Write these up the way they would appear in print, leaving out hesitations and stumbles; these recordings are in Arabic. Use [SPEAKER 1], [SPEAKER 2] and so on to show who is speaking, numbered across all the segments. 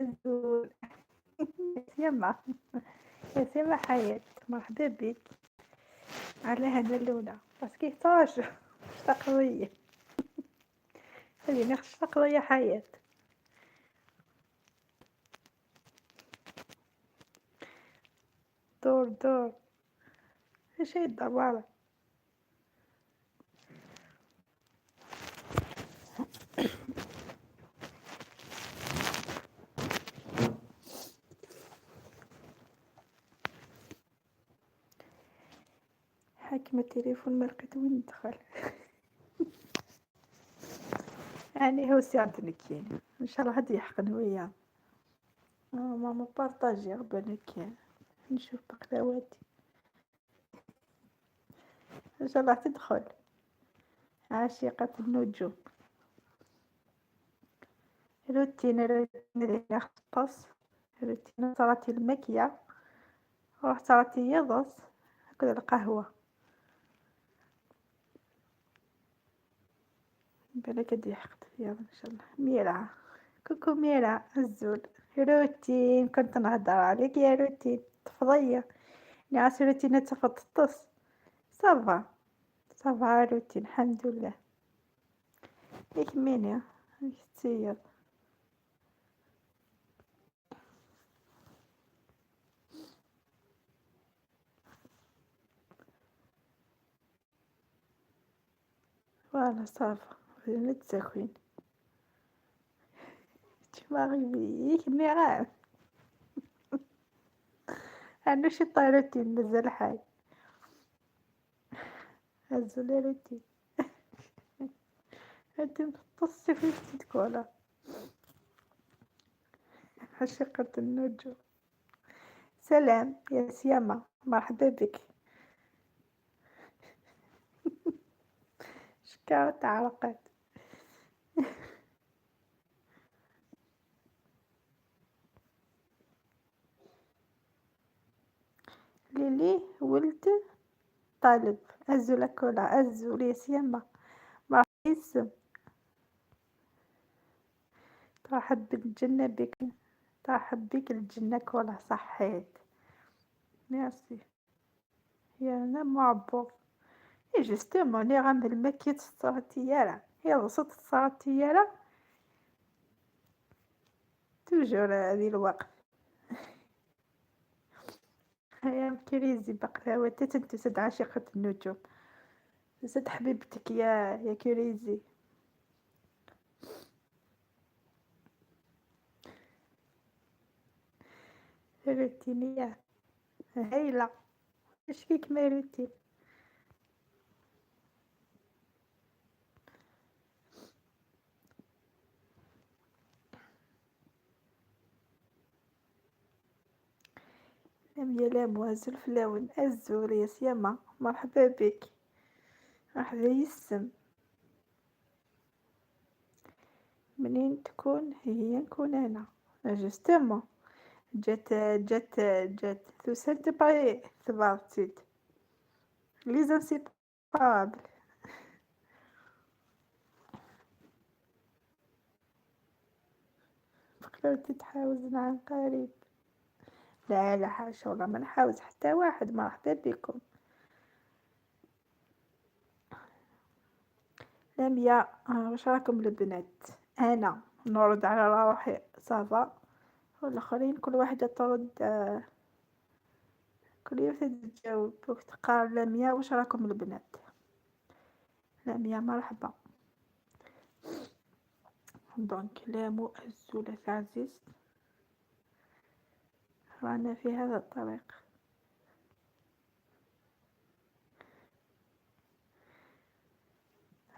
[SPEAKER 1] الزول. يسيما، يسيما حياة، مرحبا بك. على هنا الأولى باسكو تاج قضية، خليني خشت قضية حياة. دور دور ايش هي الدبارة. حاكم التليفون ما لقيت وين ندخل. يعني هو سيادتني كاين ان شاء الله هاد يحقن وياه. ماما بارطاجي بالك كاين نشوف بقلاواتي ان شاء الله تدخل. عاشقة النجوم. روتين اللي يختص. روتين صلاتي المكية، رحت صلاتي يضص، أكل القهوة. بالك قد يحقد يلا إن شاء الله. ميرا، كوكو ميرا الزول. روتين كنت نهضر عليك يا روتين تفضية. نعس روتين تفطس. صافا صافا روتين الحمد لله. ليك مينيا ليك تسير. فوالا صافا فين تساكوين تماغي ميرا. أنا شي طيروتين مازال حي. الزول روتين هادي مفطس في تكولا. عاشقة النجوم. سلام يا سيما مرحبا بك. شكاوى تعرقت. ليلي ولد طالب. أزو لكولا أزو يا سيما مرحبا اسم. ترحب بالجنة بك، ترحب بك الجنة كولا صحيت. ميرسي يا أنا معبر. إي جوستومون لي غنعمل الماكية الصغتيارة هي وسط الصغتيارة توجور هذه الوقت. يا كريزي بقلاوة تتسد عاشقة النجوم. تسد حبيبتك يا كريزي. روتينية هايلة. اش فيك ما روتين. لم يلام وازل فلاون الزور يا سيما مرحبا بك. مرحبا يسم. منين تكون هي نكون انا جوستومون. جات تو سنت باي ثباتيت لي زانسيبابل. بقلاو تحاوزنا عن قريب. لا لا حاشا والله ما نحاوز حتى واحد. مرحبا بكم. لميا واش راكم البنات. انا نرد على روحي صافا والاخرين كل واحدة ترد كل واحدة تجاوب وتقال لميا واش راكم البنات. لميا مرحبا. دونك لامو الزولة عزيز رانا في هذا الطريق.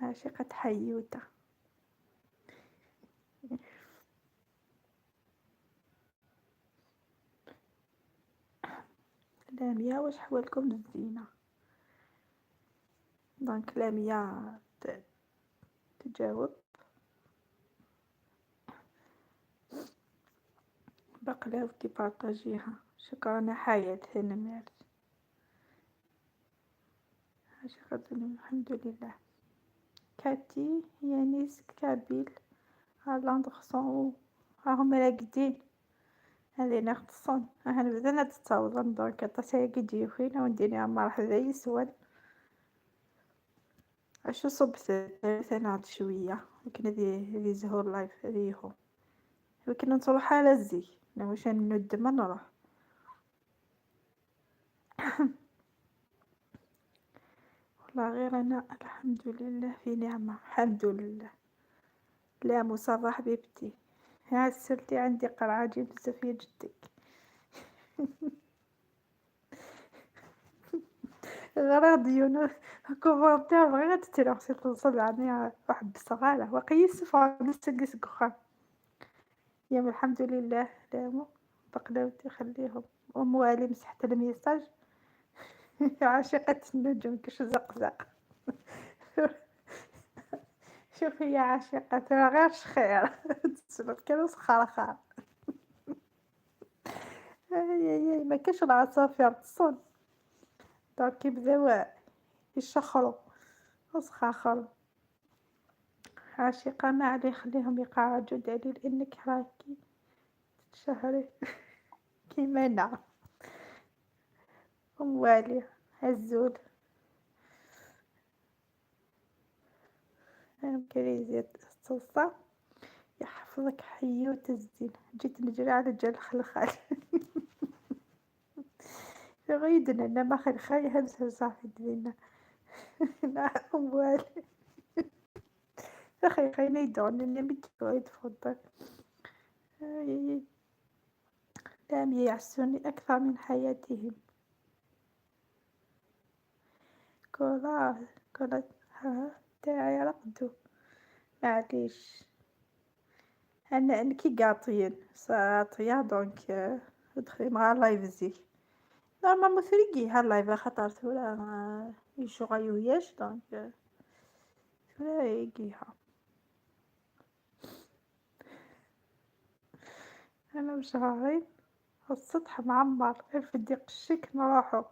[SPEAKER 1] عاشقة حيوتة. لاميا واش حوالكم الزينة. دونك لاميا تجاوب. بقلاو تبارطاجيها. شكرا حياة هنا ميرس. عاشقة الحمد لله. كاتي يانيس كابيل هالاند خصو راهم راقدين. هذه نغتصن هنبدا نتصاوضن درك عطاتها كيجي فينا ونديري مرحبا يسود عشو صبت ثلاثة شوية لكن هذه زهور لايف هذه لكن نروح على الزي واش ند ما نروح والله غير انا الحمد لله في نعمة الحمد لله. لا مصابة حبيبتي ها سرتي عندي قرعة جيب بزاف يا جدك غراضي كومونتير بغيت تتريغ سي توصل عني واحد الصغالة وقيس فنسقس كخان يا الحمد لله لامو بقلاوتي خليهم وموالي مسحت الميساج عاشقة النجم كش زقزق شوفي يا عاشقة ترى غير خير تسبب كانوا سخرخر اي ما كاش العصافير تصون دونك يبداو يشخروا وسخاخروا عاشقة ما عليه خليهم يقعدوا دليل انك راكي تشهري كيما انا موالي هزول كريزي الصلصة يحفظك حيوت الزين جيت نجري على جل خلخال يغيدنا انا ما خلخال همسة صافي دينا لا موالي أخي خلينا يدعون إني متجوعة تفضل لم يعسوني أكثر من حياتهم كلها تاعي رقدوا معليش أنا إنكي قاطين ساطية دونك ادخلي مع اللايف زي نورمال مثريقي هاللايف خطرت ولا يشو غيوياش دونك ولا يجيها أنا مش هاي السطح معمر في ديق الشك نروحو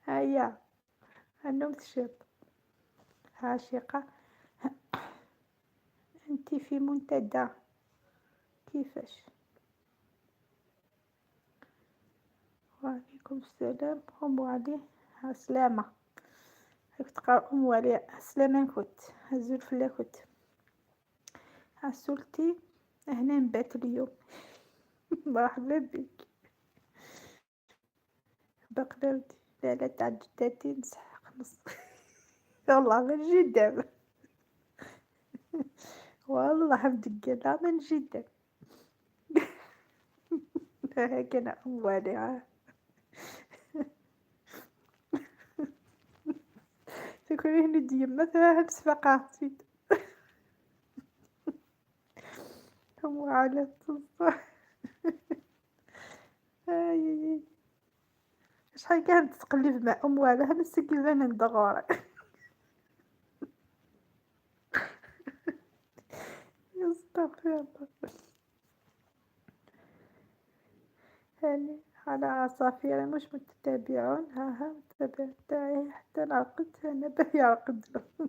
[SPEAKER 1] هيا النوم تشب عاشقة أنت في منتدى كيفاش وعليكم السلام أم علي عسلامة كنت تقرأ أم علي عسلامة كنت هزول فلا كنت عسولتي هنا نبات اليوم مرحبا بك بقلاوتي لا تعجداتي نسحق نص والله من جدا والله بدك من جدا هكذا أم علي تكوني هندية مثلا هبس فقاعتي هو على التصبح شحال كانت تقلب مع أموالها مسكينة من دغورة يستغفر الله هاني على عصافير مش متتابعون ها متابع تاعي حتى نرقد أنا باهي أرقد له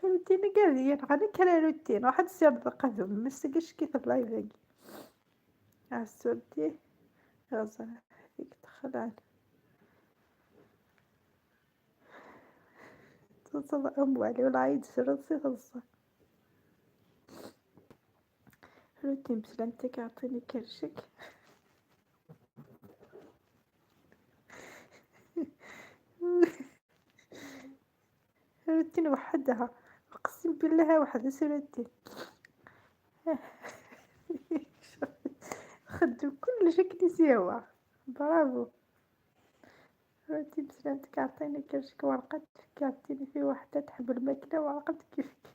[SPEAKER 1] روتين قاعدين غادي كلا روتين واحد سير قدم مسكش كيف اللايف هاكي عسولتي غزال هذيك دخل توصل أموالي ولا عيد شرطي خلصة روتين بسلامتك أعطيني كرشك روتين وحدها أقسم بالله وحدها روتين خدو كل شكل سوا برافو روتين بسلامتك أعطيني كرشك ورقة فكرتيني في وحدة تحب الماكلة ورقة كيفك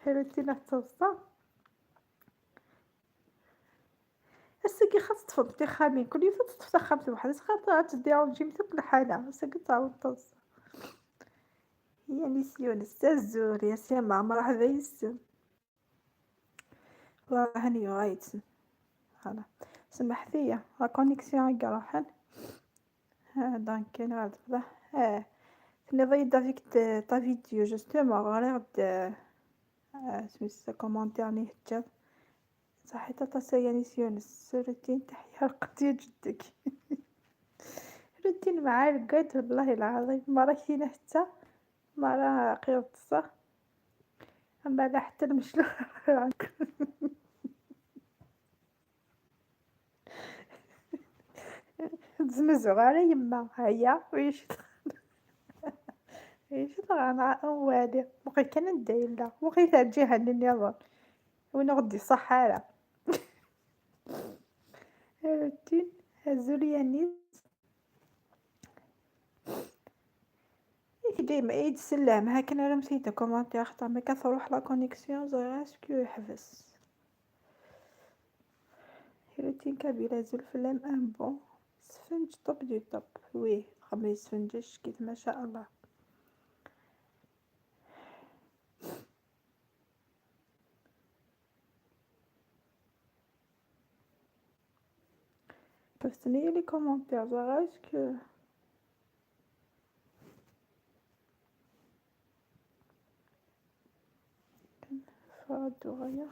[SPEAKER 1] روتين اتصل الساقي خاص تفضي خامين كل يوم تفضي خامسة واحدة خاطر تديرو جيمتو كل حالة الساقي تعاود تص يا نسيون السازور يا سما مرحبا يسم والله هاني غايتن فوالا سمح فيا لا كونيكسيون يقراحل. دونك أنا غاد نبدا. كنا ضايدة فيك تا فيديو جوستومون غير سميتو كومونتير ني هجاب صحيت تا يانيس يونس روتين تحيا القضية جدك. روتين مع القد والله العظيم ما راه كاينة حتى ما راه قير بصح اما لا حتى المشلول. تزمزو على يما هيا ويش ايش انا والي بقي كان ندايلا بقي تاع جهنم يظن وين غدي صحارى. روتين هزولي يعني ديما عيد السلام هاكن انا مسيت كومونتير خطر ما كتروح لا كونيكسيون زغير اسكو يحبس. روتين كبيرة زول فلام ان بون سفنج طوب دي طوب وي ما يسفنجش كيف ما شاء الله. بس ني لي كومونتير زغير اسكو فادو غيا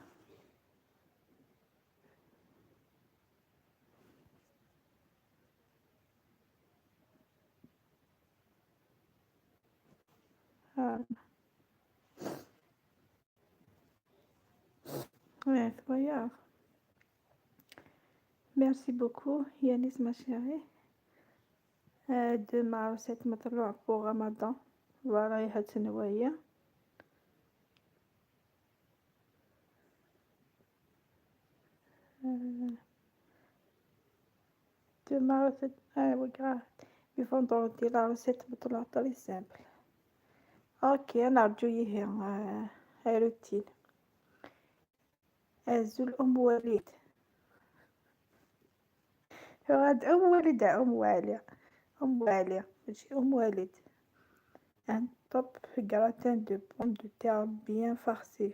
[SPEAKER 1] ها وي صغير. ميرسي بوكو يانيس ما شيري. دو ريسيت مطلوع بو رمضان ورايها تنوية. دو ريسيت وقعت بفندردي لا ريسيت مطلوع طري سامبل. اوكي انا ارجو يهي هاي روتين. زول ام وليد غاد ام وليد ام والية ام والية ماشي ام وليد. ان توب gratin de pommes de terre bien farci.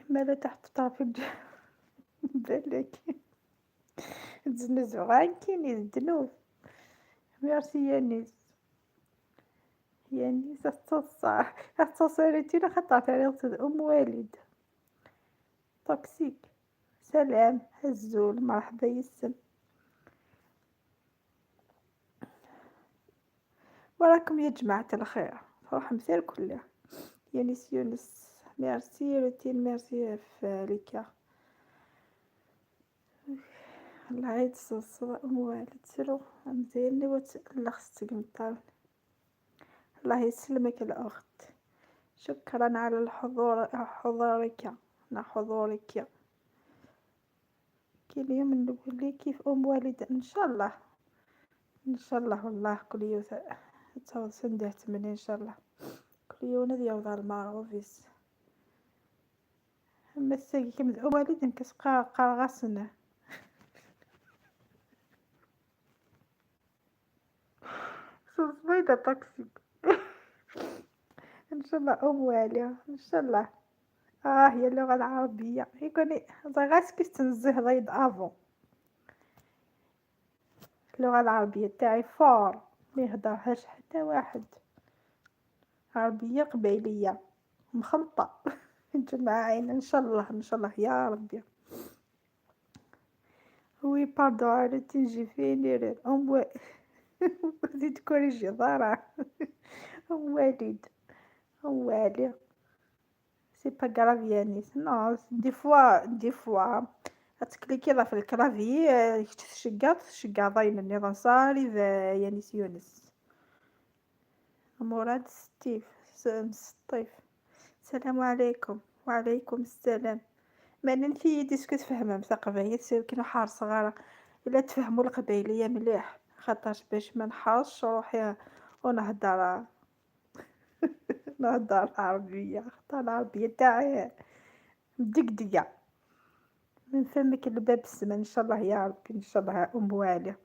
[SPEAKER 1] مالا تحت طرف بالك تزنزو غانكين يزدنوف. ميرسي يانيس. يانيس اتصلتينا خطات على ام والد توكسيك. سلام هزول مرحبا يسم وراكم يا جماعة الخير فرح مسير كلها. يانيس يونس ميرسي روتين ميرسي فاليكا. الله عيد صوص ام والد سلو مزيني وتألخ استقمطال. الله يسلمك الأخت شكرا على حضورك حضورك. كي اليوم نقول لي كيف ام والد ان شاء الله ان شاء الله والله كل يوم تصور سندهت من ان شاء الله كل يوم ذي يوضع المعروفيس اما الساقي كم ام والد نكس قرغسنا صوص توكسيك. ان شاء الله ام والية ان شاء الله. هي اللغة العربية يكوني غاس كيف تنزه ضيد افون. اللغة العربية تاعي فور ما يهدرهاش حتى واحد. عربية قبيلية مخلطة مجمعين ان شاء الله ان شاء الله يا ربي. وي باردو على تنجي فيني ام زيد كوريجي ضارع. ام والد ام والي سي با غراف يانيس نو دي فوا تكليكي في الكلافي تشقع ضاين النظام صاري يانيس يونس. مراد ستيف سطيف. السلام عليكم. وعليكم السلام. ما ننفي ديسكو تفهمها مثقفة يصير كي حار صغار الا تفهموا القبيلية مليح خاطرش باش ما نحاولش روحي ونهدر نهدر العربية خاطر العربية تاعي مدقدقة من فمك لباب السما ان شاء الله يا ربي ان شاء الله ام والي.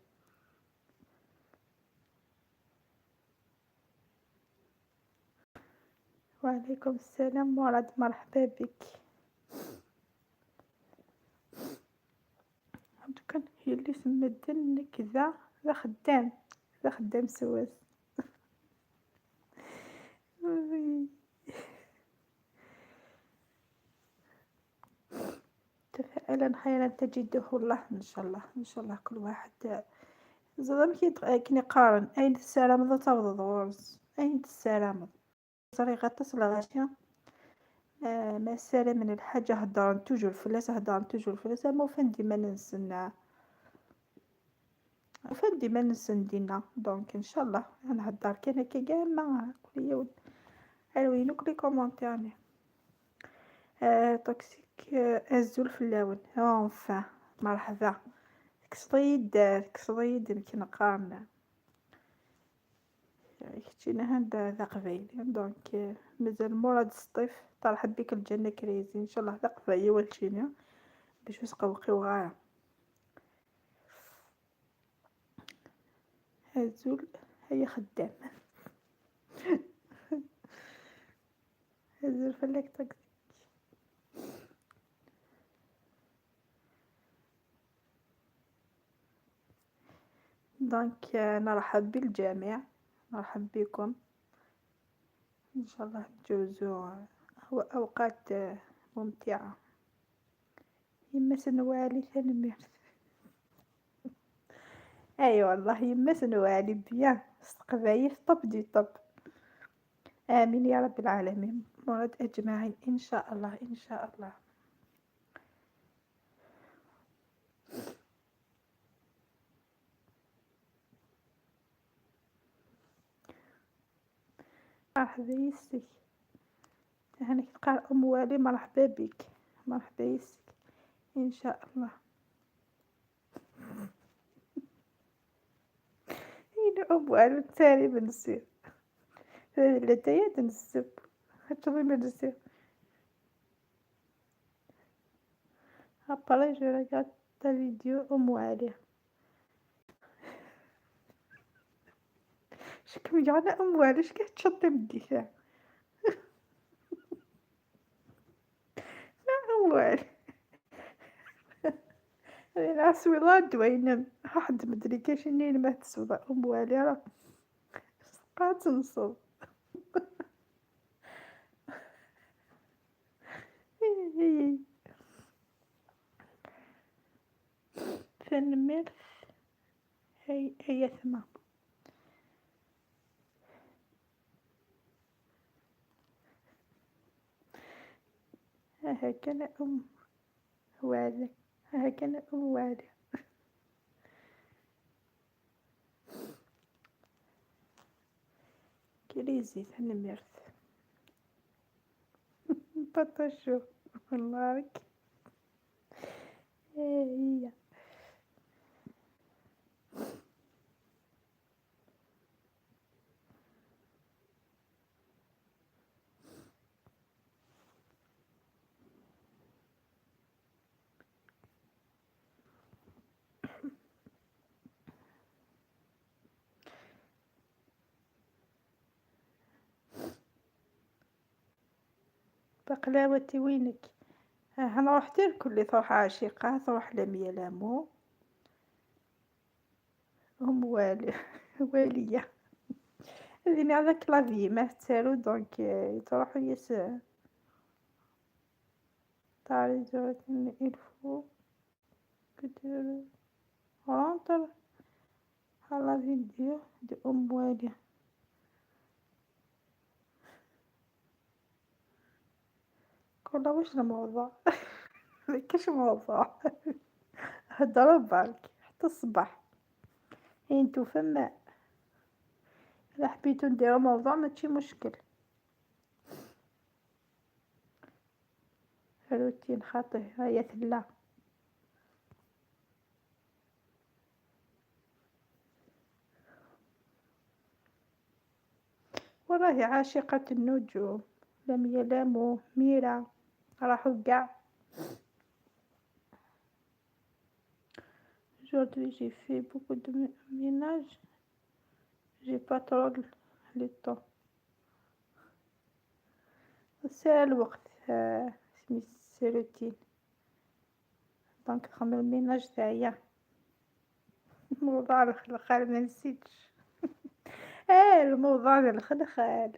[SPEAKER 1] وعليكم السلام مراد مرحبا بك. يلي سمدن كذا ذا خدام، ذا خدام سواس. تفاءلا خيرا تجده الله إن شاء الله، إن شاء الله كل واحد زعما كي يقارن أين السلام ذا تبض غرز أين السلام طريقة تصل غاشية. ما السلام من الحاجة هدران توجور فلاس هدران توجور فلاس مو فين ديما ننسنا فين ديما ننسن دينا دونك إن شاء الله نهدر كان كي كاع مع كل يوم الوينو كلي كومونتيرني. توكسيك الزول فلاون اونفا مرحبا كصديد يمكن نقارن كتشينا هندا ذا قبايل دونك مازال مراد الصيف ترحب بك الجنة كريزي ان شاء الله ذا قبايل والشينا باش نسقوقيو غاية الزول هيا خدام. الزول فلاك توكسيك دونك نرحب بالجميع، نرحب بكم ان شاء الله تجوزوا اوقات ممتعة. يما سنوالي تنمير اي والله يما سنوالي بيان قبايل طب دي طب. امين يا رب العالمين مراد اجمعين ان شاء الله ان شاء الله. مرحبا يسك هاني تقال ام والي مرحبا بك مرحبا يسك ان شاء الله. هنا ام والي تاني بنصير لتايا تنسب هتشوفي بنصير. Après, je regarde ta vidéo ام والي شكون جانا ام والي اش كتشطي مديها ام والي انا سويضا دوينم واحد مدري كاش نين ما تسوضا ام والي راه بقات تنصب. فنمرت هي ثما ها كان ام والي ها كان ام والي كريزي فنمرت بطشو والله هي بقلاوتي وينك. انا رحت الكل تروح عاشقة تروح لميا لامو ام والي والية هذيني على كلافي ما تسالو دونك تروح يس تعالي زوجتني الفو كتير رونتر على فيديو دي ام والي كلها واش الموضوع مكاش موضوع هضروا برك حتى الصباح انتو فما الا حبيتو نديرو موضوع ماشي مشكل. روتين خاطر هيا ثلا والله عاشقة النجوم لم يلاموا ميرا راحوا قاع. Aujourd'hui j'ai fait beaucoup de ménage, j'ai pas trop le temps. ساعة الوقت سميت سي روتين دونك نخمم الميناج تاعيا موضوع الخلخال ما نسيتش. الموضوع الخلخال.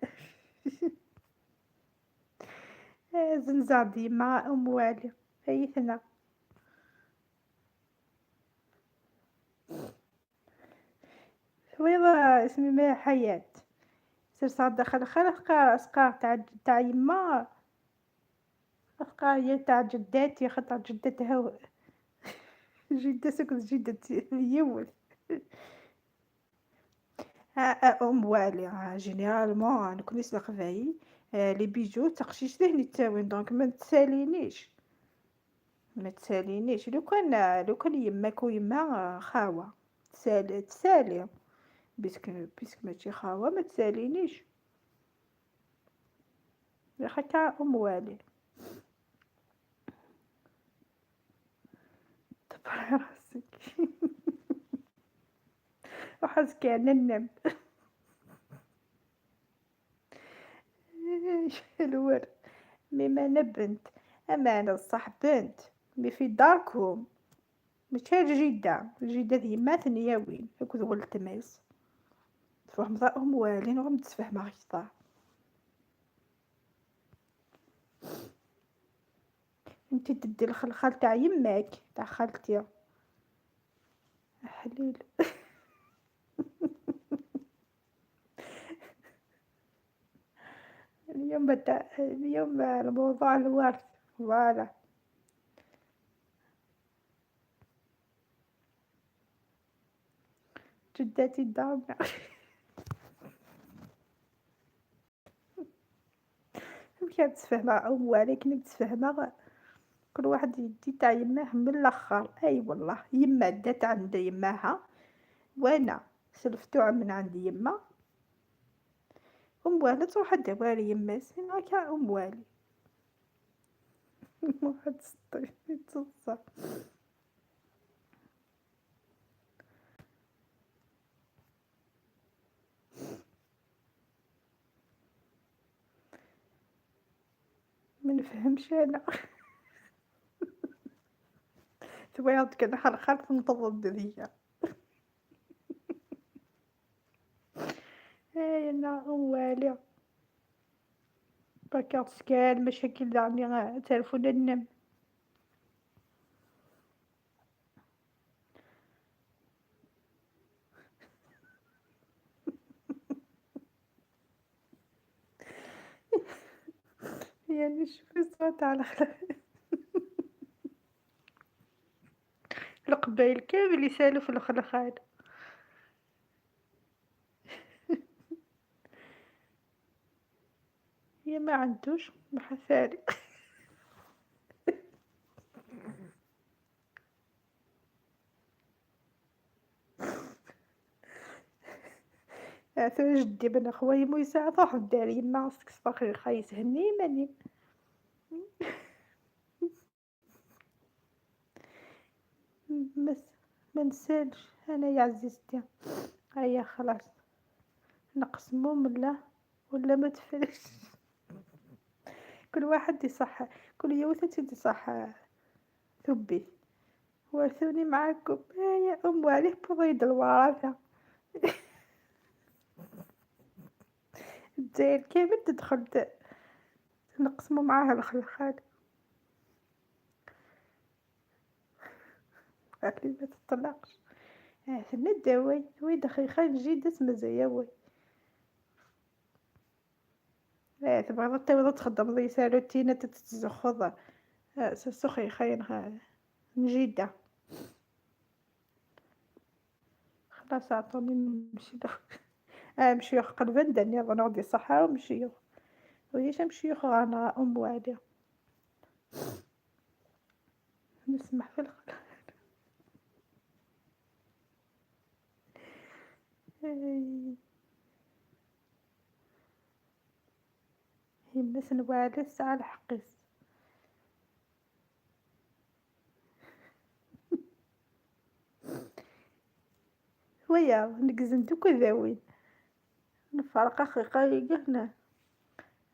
[SPEAKER 1] زنزادي مع أم والي عيطنا. ويضا اسمي ما حياة. سير صاد خلخال أسقار تاع يما. أسقار هي تاع جداتي خاطر جدتها جدة سكت جدتي يول. أم والي جينيرالمون أنا كون نسلق فيي لي بيجو تقشيش ذهني تاوين دونك ما تسالينيش. ما تسالينيش لو كان يماك ويما خاوة تسالي بيسك ماشي خاوة ما تسالينيش. يا خاطر أم والي دبري راسك. وحسك أنا ننام. الورد مما أنا بنت. أما أنا صح بنت مي في داركم ماشي جدة ديما ثنياوين هاكد ولد تماس تفهم ضاهم والين وغم تتفهم غيطا. انتي تدي الخلخال تاع يماك تاع خالتي حليل. اليوم الموضوع الورث فوالا. جداتي الدامة. مكان تتفهم أموالي كنا نتفهم كل واحد يدي تاع يماه من الاخر. اي والله يما دات عند يماها وانا سلفتو من عند يما. ام والي تروح دوالي يما سين هكا ام والي. واحد سطي يتصل. ما نفهمش انا. ثويض كده خلخلت نطلب ذيا. اي انا ام والي بكات سكان مشاكل يعني تلفون النم. يعني شوفي صوت على القبايل كامل يسالوا في الخلخال. هي ما عندوش محثالي. ثو جدي بن خويا مو يساعد روح داري ما عصك صفاخي خايس هني ماني. بس ما نسالش انا يا عزيزتي. هيا خلاص نقسمو ملا ولا ما تفرش. كل واحد يصح كل يوثة يصح ثبي. ورثوني معاكم يا ام عليه بريد الوراثة. الجزائر كامل تدخل نقسمو معاها الخلخال. قالت ما تطلقش. سنة داوي وي دقيقة جديدة مزياوي. لا تبغى تبغى تخدم ضي سالوتينا تتزخض سخي خير نجيدة. خلاص عطوني نمشي مشيوخ قلبن دنيا ظنودي صحة ومشيوخ ويش مشيوخ أنا أم والي نسمح في الخير. يمس نوالي الساعة الحقيس. ويا نقزن دوك ذاوين نفرق أخي قايقة هنا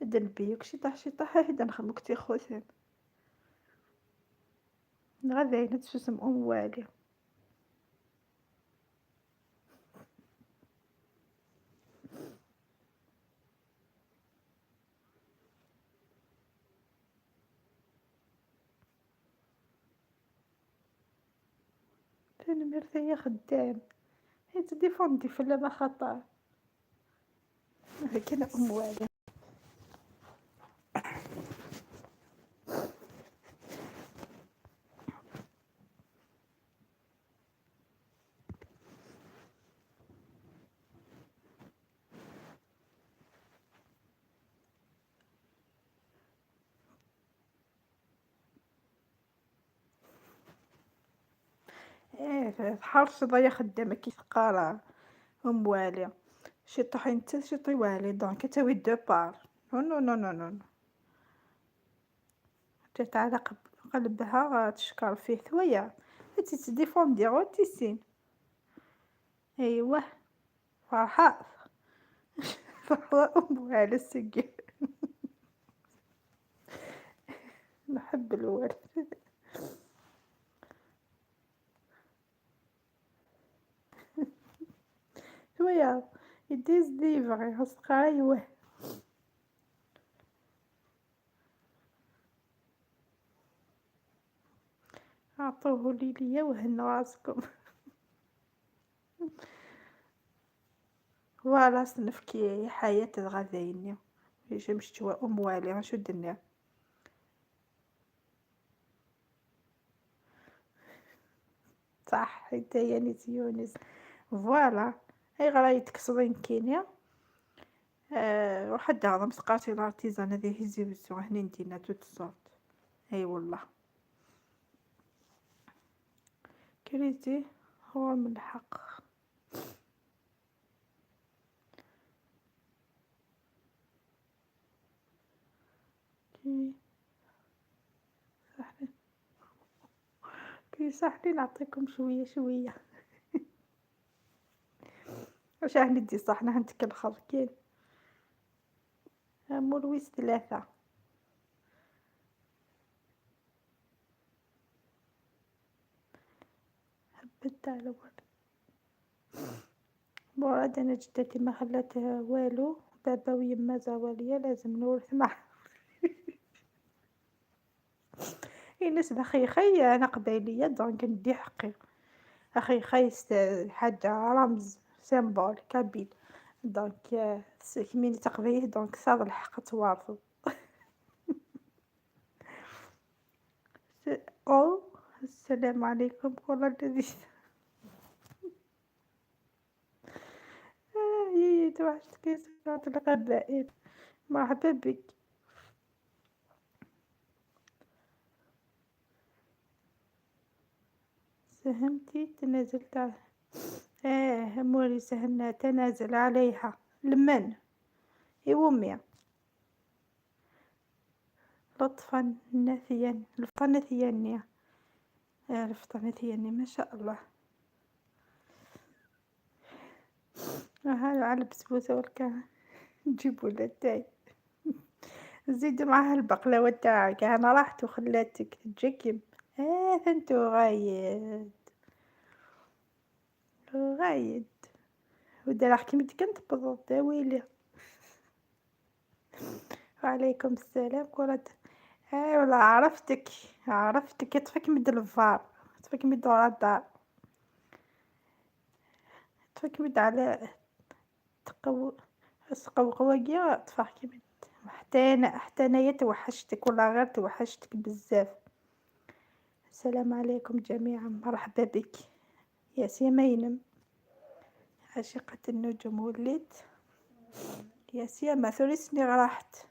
[SPEAKER 1] دنبيوك شي طاح هيدا نخمك تي خوثان غدا نتشو اسم أم والي. أنا مرتاحة خدام حيت ديفوندي فلا ما خطا هاك أنا أم والي. الحرش ضيا خدامة كي تقرا أم والي شي طيحي نتا شي طي والي دونك تاوي دو بار نو نو نو نو نو جات على قلبها تشكر فيه ثويا تديفوندي غير تيسين أيوه فرحات فرحة أم والي السقي نحب الوالد شوية يديز ليفغي أصدقائي أيوه أعطوه لي ليا وهنا راسكم فوالا صنف كي حياة الغذايني يجي مشتوى أم والي غنشو درنا صح انت يا نيت يونس فوالا هاي غرايتك صدين كينيا وحد هذا مسقاتي الارتيزان هذه هزي بسوا هنا ندينا توت الصوت اي والله كريزي هو من الحق كي صحني كي صحني نعطيكم شوية شوية واش راح ندي صحنا هنتك الخلقين مرويس 3 هبت على ولد مراد انا جدتي ما خلات والو بابا ويما زوالية لازم نورث معاه الناس بخي خي انا قبايلية دونك ندي حقي اخي خي حاجة رمز سيمبول كابيل دونك كمين تقبيه دونك صاد الحق توارثو او السلام عليكم كل الذي يي توحشت كي سمعت القبائل مرحبا بك ساهمتي تنازلت موري سهمنا تنازل عليها لمن يومي لطفا نثيا لطفا نثيا لطفا نثيا ما شاء الله هذا على بسبوسة والكا نجيبو للتاي زيد معها البقلاوة تاعك انا راحت وخلاتك تجكم انتو غايد غايد ودرا كيما كنت بضبط ويلي وعليكم السلام كرة والله عرفتك يطفيك مد الفار يطفيك مد ورا الدار يطفيك مد على قواقيا طفاك مد حتى انايا توحشتك والله غير توحشتك بزاف. السلام عليكم جميعا مرحبا بك يا سيمينم عاشقة النجوم وليت يا سيما ثلثني راحت.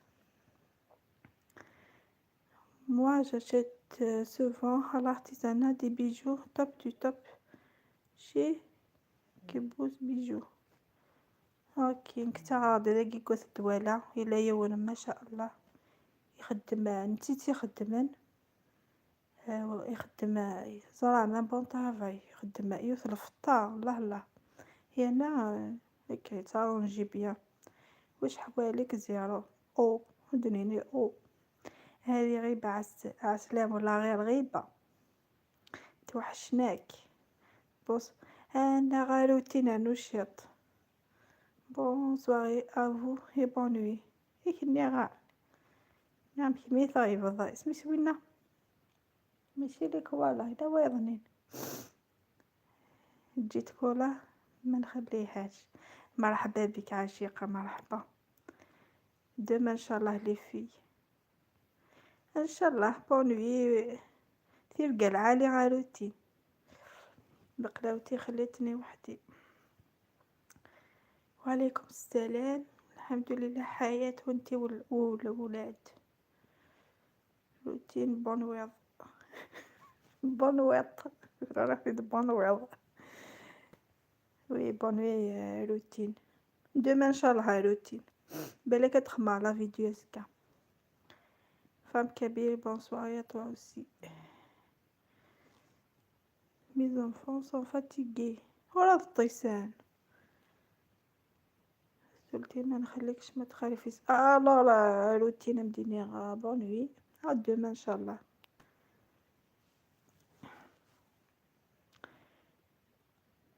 [SPEAKER 1] Moi, j'achète souvent à l'artisanat des bijoux top du top chez كبوس بيجو. اوكي نكتا غاضي لاقي كوث الدوالة إلا يوم ما شاء الله يخدم نتيتي يخدمن يخدم زرعنا بون طافاي يخدم يوث الفطار الله الله هنا هكا تارونجي بيان واش حواليك زيرو او دنيني او هذه غيبة عسلام ولا غير غيبة توحشناك بص أنا غاروتينا نشيط بون سواري أفو هي بون نوي هيك غا نعم كيمي ثايب الضاي اسمي سوينا ماشي ليك والله إلا واضنين تجي تقوله ما نخليهاش. مرحبا بك عشيقة، مرحبا. دما ان شاء الله لي في ان شاء الله بونوي. تلقى العالي عروتي بقلاوتي خليتني وحدي. وعليكم السلام. الحمد لله حياة وانتي والولاد. روتين بونويض. بونويض. رافد بونويض. وي بونوي روتين. دما ان شاء الله روتين. بالك تخمم على فيديو زكا. فام كبير بونسوار يا toi aussi. Mes enfants sont fatigués. ولا الطيسان. قلتي ما نخليكش ما تخالفيش. لا لا روتين مديني بون نوي. عاد دوما ان شاء الله.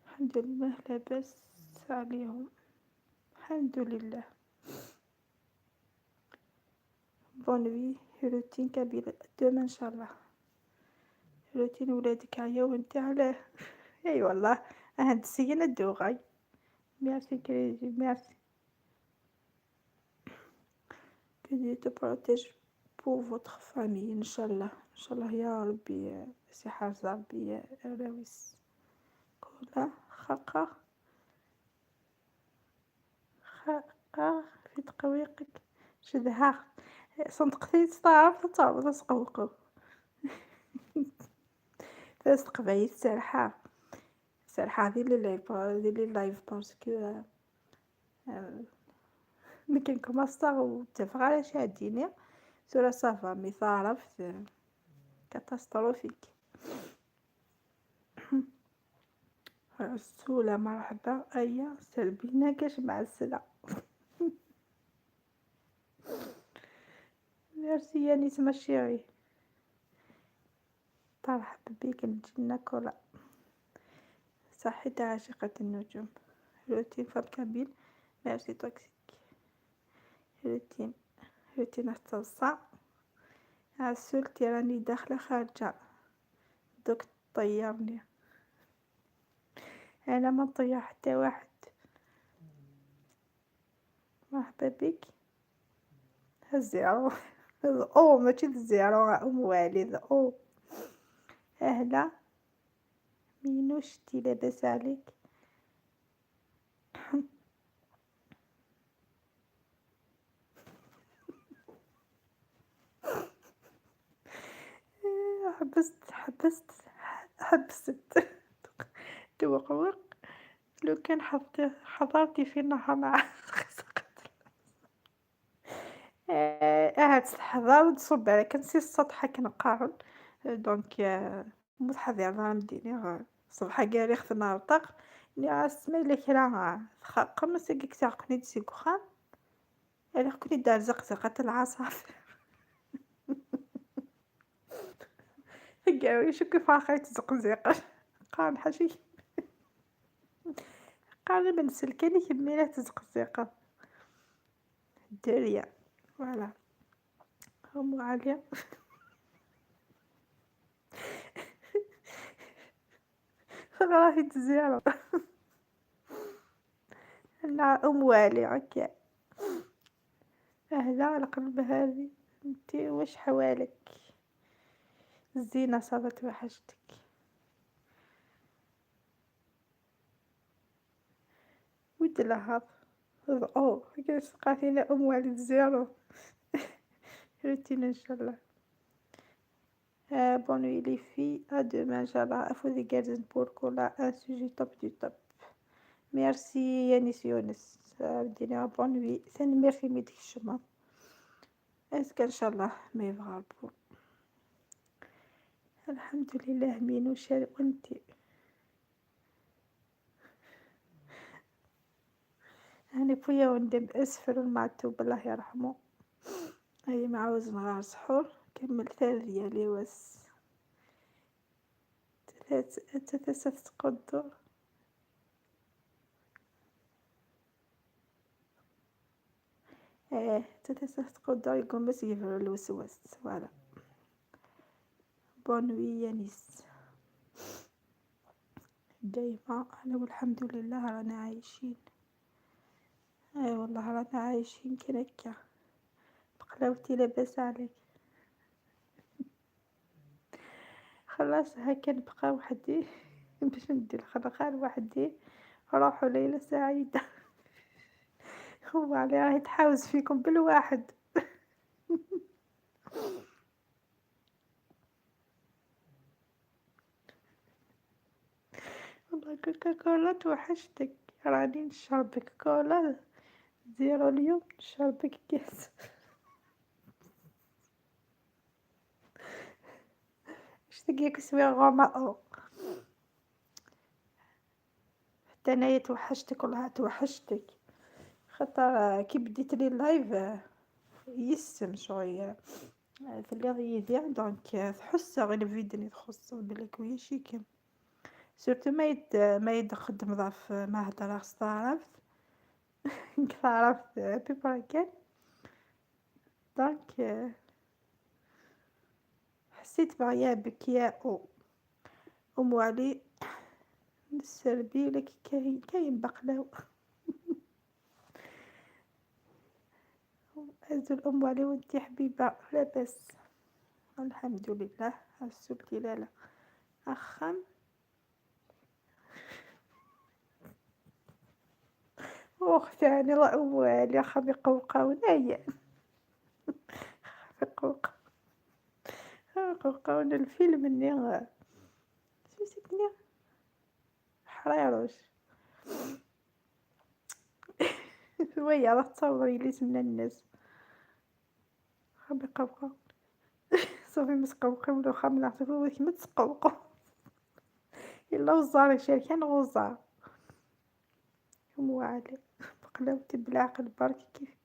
[SPEAKER 1] الحمد لله لاباس عليهم. الحمد لله. بون نوي. روتين كبير دوما ان شاء الله. روتين ولادك عيا وانت علاه. اي والله هاد سينا الدوغاي. ميرسي كريزي ميرسي. Que Dieu te protège pour votre famille إن شاء الله إن شاء الله يا ربي. سي حاجة ربي راويس كولا خاقة خاقة في تقويقك شدها صندقتي تعرف تعرف تسقوقو. تسقبعي السرحة السرحة ذي اللي لايف باسكو ملي كنكماسطا وتفق على شاديني سورة صافا مي تعرف كاتاستروفيك. السولة مرحبا أيا سلبينا كاش مع السلع. ميرسي يا نسمة الشيري. مرحبا بك الجنة كولا. صحيت عاشقة النجوم. روتين فالكابيل. ميرسي توكسيك. روتين روتين التصاع. عسولتي راني داخلة خارجة دوك طيرني. أنا ما نطير حتى واحد. مرحبا بك. الزيرو. او ماشي الزيرو ام والد او. اهلا مينوش تي لاباس عليك. حبست توقوق. لو كان حضرتي في النهار مع قاعد تحضر وتصب على كنسي السطح كنقارن دونك متحضر نديني صباح كاري خفنا رطق ني اسمي لك راه قمص كيك تاعقني تسي كخان الا كنت دار زقزقه العصافير. قاوي شو كيف اخيت زقزق قال حشي قال من سلكني كميله تزقزقه الدريه فوالا هم عاليه. راهي تزيرو. لا والي هكا. اهلا على قلب هذه انتي واش حوالك. الزينة صابت وحشتك. ود لهض او هكا سقاتينا والد زيرو. روتين ان شاء الله. bonne nuit les filles à demain ان شاء الله. افوذي جالسين بوركولا ان سوجي توب دي توب. ميرسي يا نيس يونس. بدينا bonne nuit ثاني ميرسي ميديك الشمال اسك ان شاء الله ما يفغربو. الحمد لله مينو شال وانتي. هاني بويا وندم اسفل المعتوب الله يرحمه. اي معوز نهار سحور كمل 3 ديالي واس 3 تقدر. ايه 3 تقدر يقوم بس يفعل الوسواس فوالا. بون نوي يا نيس. دايما أنا والحمد لله رانا عايشين. أي والله رانا عايشين كي هكا. بقلاوتي لاباس عليك؟ خلاص هكا نبقى وحدي. باش ندير خلقان وحدي. روحوا ليلة سعيدة. هو علي راهي تحاوز فيكم بالواحد. والله كوكاكولا توحشتك. راني نشربك كولا زيرو اليوم، نشربك كاس. اشتقيك سوي غماء. حتى انايا توحشتك والله توحشتك. خاطر كي بديت لي اللايف يسم شوية في اللي يذيع دونك تحس غير الفيديو تخص بالك ويا شيكم. سورتو ما يدخل مضاف ما هدر استعرفت. عرفت ببركان. دونك حسيت بعيابك يا أم علي. نسربي لك كاين بقلاو. أزل أم علي وانتي حبيبة لاباس. الحمد لله. السبتي لا أخم. ثاني الله أموال يا خبي قوقاو نايا. قوقاون الفيلم اللي سيسكني حرايروش. ويا راح تصوري لي من الناس. خبي قوقاو. صافي مسقوقين ولا خا نعرفو واش ما تسقوقو. إلا وزاري شركان غوزار. علي بقلاوتي بالعقل برك كيف.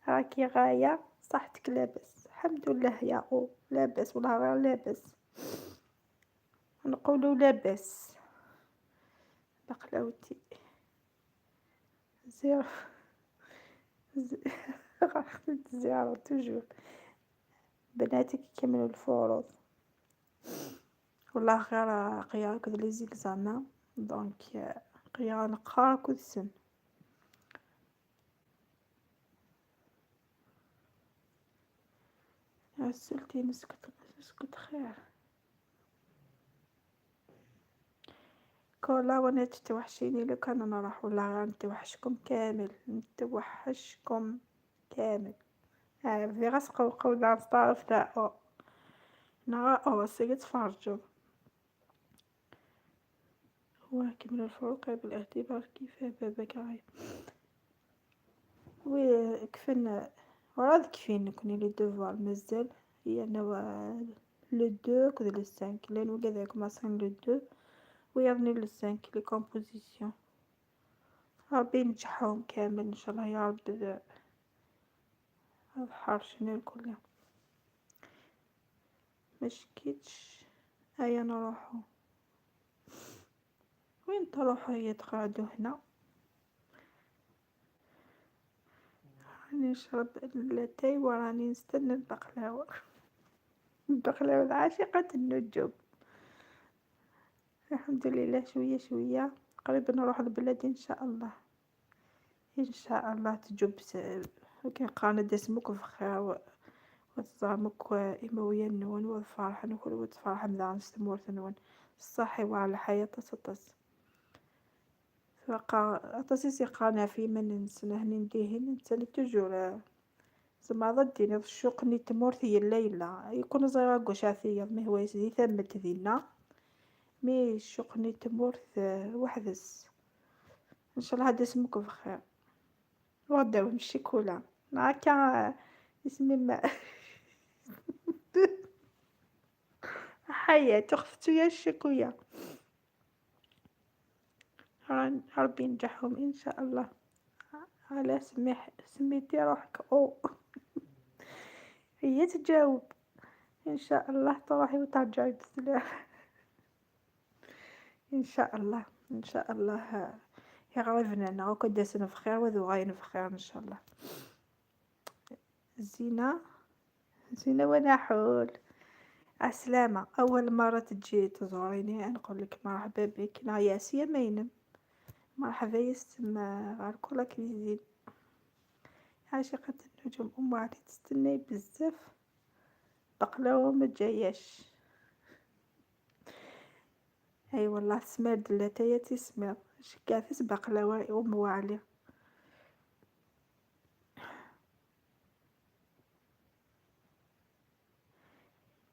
[SPEAKER 1] راكي غاية صحتك لاباس الحمد لله يا لاباس والله غير لاباس. نقولوا لاباس. بقلاوتي زيرو. زيارة توجور. بناتك يكملوا الفروض. والله غير قيا كذا لي زيكزامان دونك قيا نقرا كل سن. سلتي نسكت خير. كولا وانا تتوحشيني لو كان نروح ولا غير نتوحشكم كامل نتوحشكم كامل. في غاس قوقو دار طرف تاعو نرى سيقت تفرجوا. هو كمل الفروق بالاعتبار كيف باباك عايب. وكفن وراد كفين كوني لي دوفوار مازال. هي انا لو دو كذا لو سانك لين وكذا كوماسين لو دو ويرني لو سانك لي كومبوزيسيون. ربي ينجحهم كامل ان شاء الله يا رب. الحر شنو الكل مشكيتش. هيا نروحو. وين تروحو هي تقعدو هنا. راني نشرب اللاتاي وراني نستنى البقلاوة. البقلاوة العاشقة النجوم. الحمد لله شوية شوية قريب نروح البلاد ان شاء الله. ان شاء الله تجوب كي قانا دسمك بخير وتزعمك إمويا نون والفرح نقول وتفرح مذا نستمر نون الصحي وعلى حياة تسطس. فقا أتصيصي قانا في من سنة نديهن نتسالي تجور. زعما ضدي الشوق ني تمورثي الليلة يكون زيرا قشاثية ما هو يسدي ثمت ذينا. مي الشوق ني تمورث وحدس. ان شاء الله هذا اسمك بخير. وغدا نمشي كولا هاكا اسمي ما. حياة تخفتو يا الشكوية. ربي ينجحهم ان شاء الله. على سميتي روحك هي تجاوب ان شاء الله تروحي وترجعي بسلام. ان شاء الله ان شاء الله. يا غريبنا انا وكدا سنة في خير وذو غاين في خير ان شاء الله. زينة زينة ونحول عسلامة، أول مرة تجي تزوريني نقول لك مرحبا بك، أنا ياسيا مينم. مرحبا يسما غاركولا كويزين. عاشقة النجوم، أم علي تستناي بزاف، بقلاوة مجاياش. أي والله سمار دلاتايا سمار شكافس بقلاوة أم علي.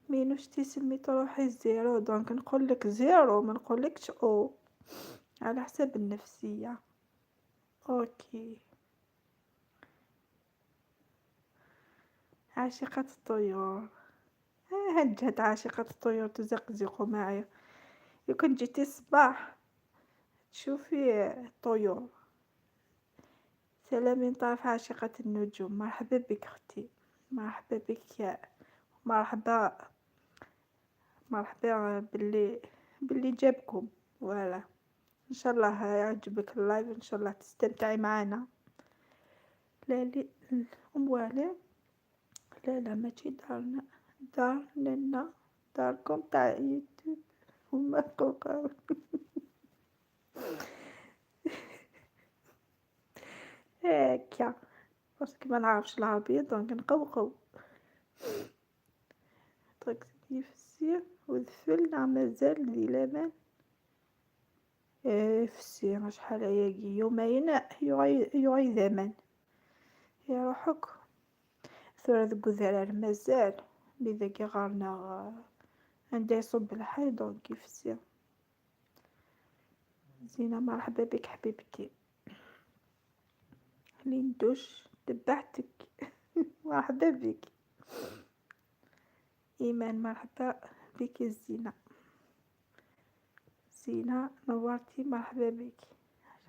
[SPEAKER 1] مينوش تسمي تروحي زيرو، دونك نقولك زيرو ما نقولكش او، على حساب النفسية. اوكي. عاشقة الطيور. هجهت عاشقة الطيور تزقزق معي. لو كان جيتي الصباح تشوفي الطيور. سلام من طرف عاشقة النجوم، مرحبا بك اختي، مرحبا بك مرحبا، مرحبا باللي جابكم. فوالا، ان شاء الله يعجبك اللايف، ان شاء الله تستمتعي معنا. لا لي والي، لا لا ماشي دارنا، دارنا داركم تاع يوتيوب هما قوقاو. هاكا باسكو ما نعرفش العربية دونك نقوقو. تركزي في السير وذفلنا مازال ذي لبن. في السير شحال ياقي يومين يغي زمن يا روحك. ثورة ذو ذرار مازال بذاك غارنا عندي يصب الحي دونك في السير. زينة مرحبا بك حبيبتي. لندوش دبعتك. مرحبا بك. إيمان مرحبا بك زينة. زينة نورتي، مرحبا بك.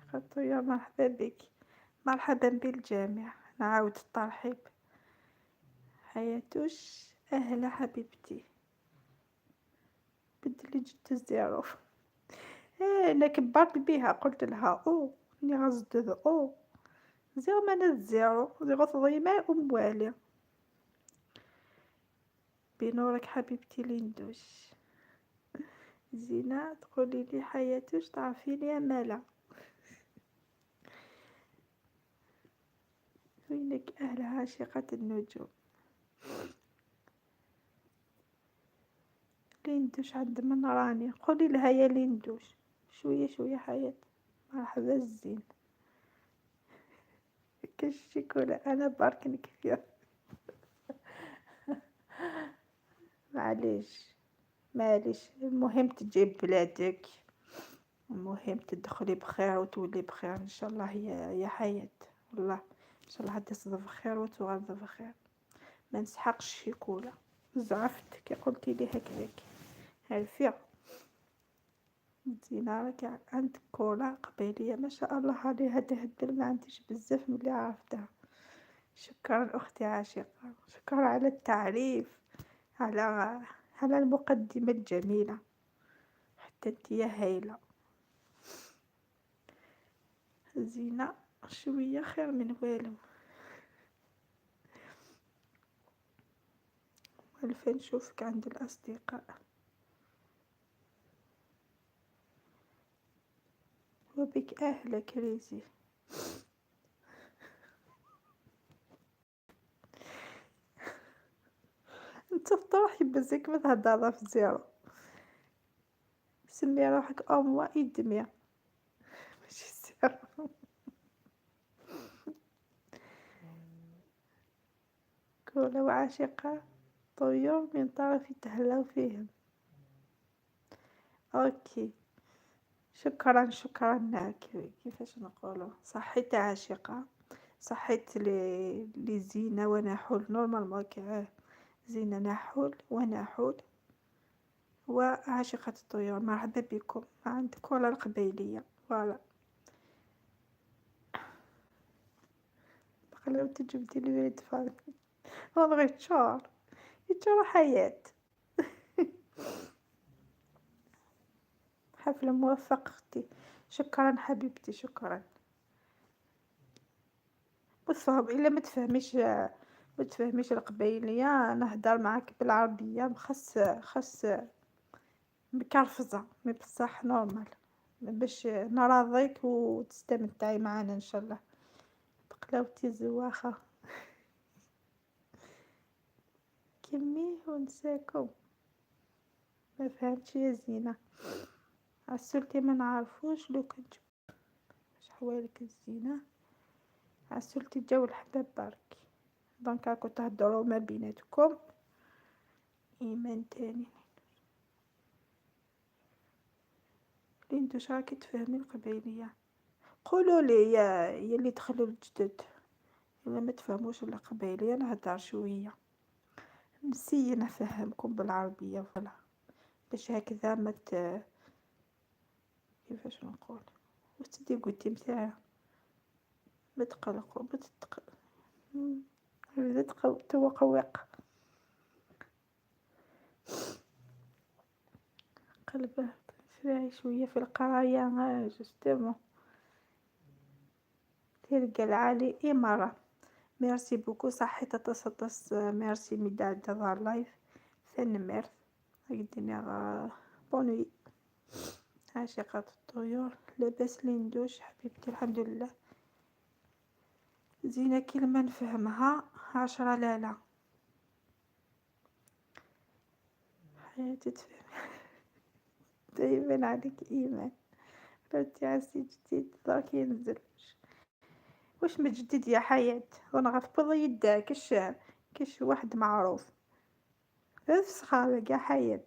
[SPEAKER 1] خطوية مرحبا بك، مرحبا بالجميع، نعاود الترحيب. حياتوش أهلا حبيبتي. بدلي جبت الزيرو. أنا كبرت بيها قلت لها أو ني غزد أو زيرو من الزيرو زيرو تضيمة والي. بنورك حبيبتي لندوش. زينة تقولي لي حياتوش تعرفيني يا مالا. وينك أهل عاشقة النجوم. لندوش عند من راني، قولي لها يا لندوش شوية شوية حياة. مرحبا الزين. كالشكولة أنا باركن كثير. معليش معليش، المهم تجيب بلادك، المهم تدخلي بخير وتولي بخير ان شاء الله يا حياة. والله ان شاء الله تصدف بخير وتغلظ بخير. ما نسحقش شيكولا، زعفت كي قلتي لي هكذاك. عرفيها زينة راك عندك كولا قبيلية ما شاء الله عليها تهبل، ما عنديش بزاف من اللي عرفتها. شكرا اختي عاشقة، شكرا على التعريف، على على المقدمة الجميلة، حتى انت يا هايلة. زينة شوية خير من والو. ألف نشوفك عند الأصدقاء. وبك أهلا كريزي. انت بطرحي بزيك ما تهضر في زيرو. سمي روحك أموا إدمية ماشي زيرو. كولا وعاشقة طيور من طرف تهلاو فيهم. أوكي شكرا شكرا. كيفاش نقولوا صحيت عاشقة، صحيت لي زينة ونحول نورمالمون كي زينة نحول ونحول وعاشقة الطيور. مرحبا بكم عند كولا القبيلية. فوالا بقى تجبدي لي ولد فاضل والله تشار يتشار حياة. حفلة موفقة اختي، شكرا حبيبتي شكرا. بالصواب الا ما تفهميش متفهميش القبايلية، نهدر معاك بالعربية، خاص مكرفزة مي بصح نورمال باش نراضيك وتستمتعي معانا ان شاء الله. بقلاوتي زواخة. كميه ونساكم. ما فهمتش يا زينة. عسولتي ما نعرفوش لو كنت اش حوالك الزينة. عسولتي جو الحباب برك. دونك راكو تهدروا ما بيناتكم. ايمان تاني. انتو راكي تفهمي القبايلية. قولوا لي يا يلي دخلوا الجدد، الا ما تفهموش القبايلية نهدر شوية، نسي نفهمكم بالعربية فلا باش هكذا كيفاش نقول وتدي قلتي متاعي ما تقلقوا ما توقوق قلبه شراي شوية في القراية جوستومون. تلقى العالي مرة. ميرسي بوكو صحي تتصدس ميرسي ميداد دافار لايف ثاني ميرث هكدينا بونوي عاشقة الطيور لاباس لندوش حبيبتي الحمد لله. زينة كلمة نفهمها 10 لا حياتي تفهم. دايما عليك ايمان رتي عسي جديد داك ينزل واش متجدد يا حياة ونغفض يدا كش واحد معروف بس صحابك يا حياة.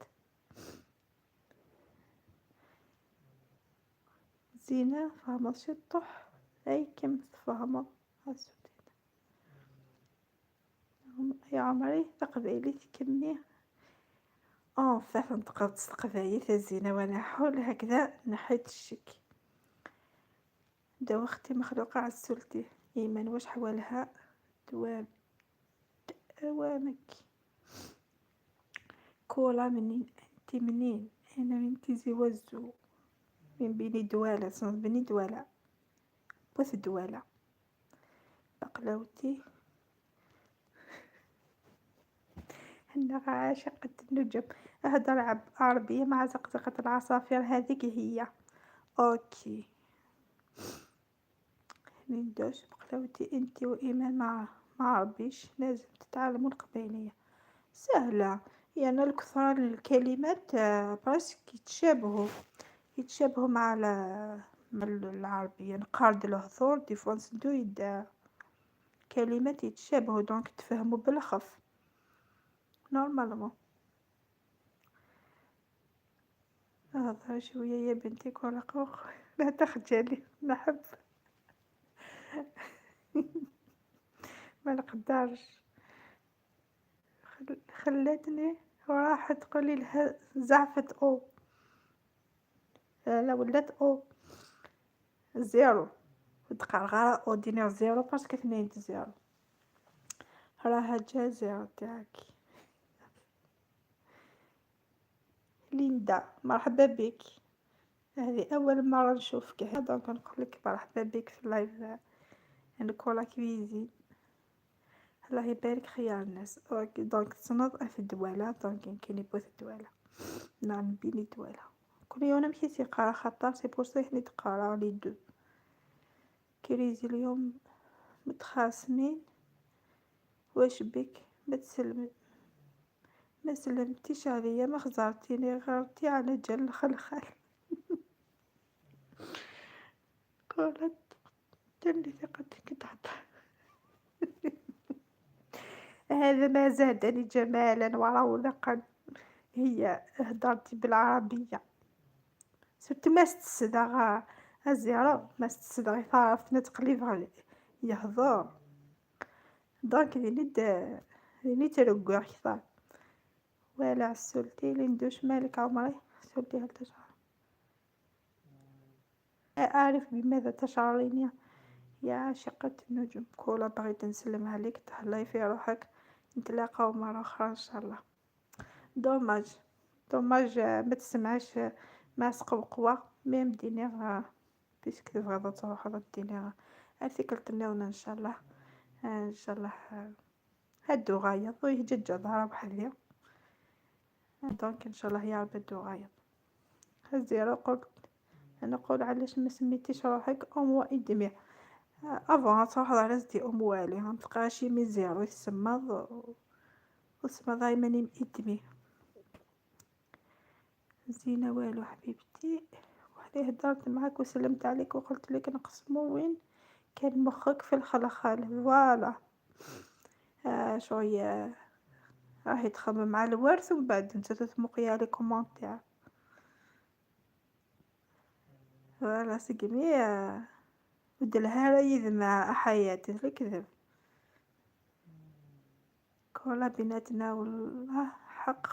[SPEAKER 1] زينة فاهمة شطح اي كم فاهمة يا عمري تقبيلي تكمي فهم تقدر تقبايل الزينة وانا حول هكذا نحيت الشك دوختي مخلوقة عسولتي ايمان واش حوالها دوام اوامك كولا منين انتي منين انا من تيزي وزو من بيني دوالة صنف بني دوالة بوث دوالة بقلاوتي هنا عاشقة النجم اهدر عربية مع زقزقة العصافير هذيك هي اوكي ندوش بقلاوتي انتي وايمان مع عربيش لازم تتعلموا القبيلية سهلة يعني الكثر الكلمات براسك يتشابهوا مع العربية نقارد الهثور ديفونس دو يدا كلمات يتشابهوا دونك تفهموا بالخف نورمالمون. هذا شوية يا بنتي كون قوق لا تخجلي نحب. ما نقدرش خلتني وراح تقولي لها زعفت او لا ولات او زيرو تقرغر اودينير زيرو باسكو 2 زيرو راها جا زيرو تاعك. ليندا مرحبا بك هذه اول مره نشوفك دونك نقولك مرحبا بك في اللايف نكولا كويزين الله يبارك خيار الناس اوكي دونك تصنط في الدواله دونك كاين بوث الدواله نعم بيني دواله كل يوم نمشي تقرا خاطر سي بور سا حني تقرا لي دو كريزي اليوم متخاصمين واش بك ما سلمتيش عليا ما خزرتيني غرتي على جل الخلخال. قالت تلي ثقتك تحت. هذا ما زادني جمالا ورونقا هي هدرتي بالعربية صرت ما استسدغ الزيارة ما استسدغ ثارت نتقليب يهضر دونك لي ترقع كثار ولا عسولتي لندوش مالك عمري سولتي هل تشعر أعرف بماذا تشعرين يا عاشقة النجوم كولا بغيت نسلم عليك تهلاي في روحك نتلاقاو مرة أخرى إن شاء الله. دوماج ما تسمعش ما سقوقوا ميم دينيغ بيسك تبغى تروح دينيغ هذيك التنيرنا إن شاء الله إن شاء الله هادو غايض ويهجج ظهره بحالي. دونك ان شاء الله يا رب هادو غايض. الزيرو قلت نقول علاش ما سميتيش روحك ام وادمي. افون صراحه على زدي ام والي متبقاش من زيرو يسمى واسمها دايما ادمي. زينه والو حبيبتي. وحدي هدرت معاك وسلمت عليك وقلت لك نقسمو وين كان مخك في الخلخال فوالا. شويه راهي تخمم على الورث ومن بعد انت تتمقيا لي كومونتير. فوالا سقمي ودلها رايد مع حياتي الكذب كولا بيناتنا والله حق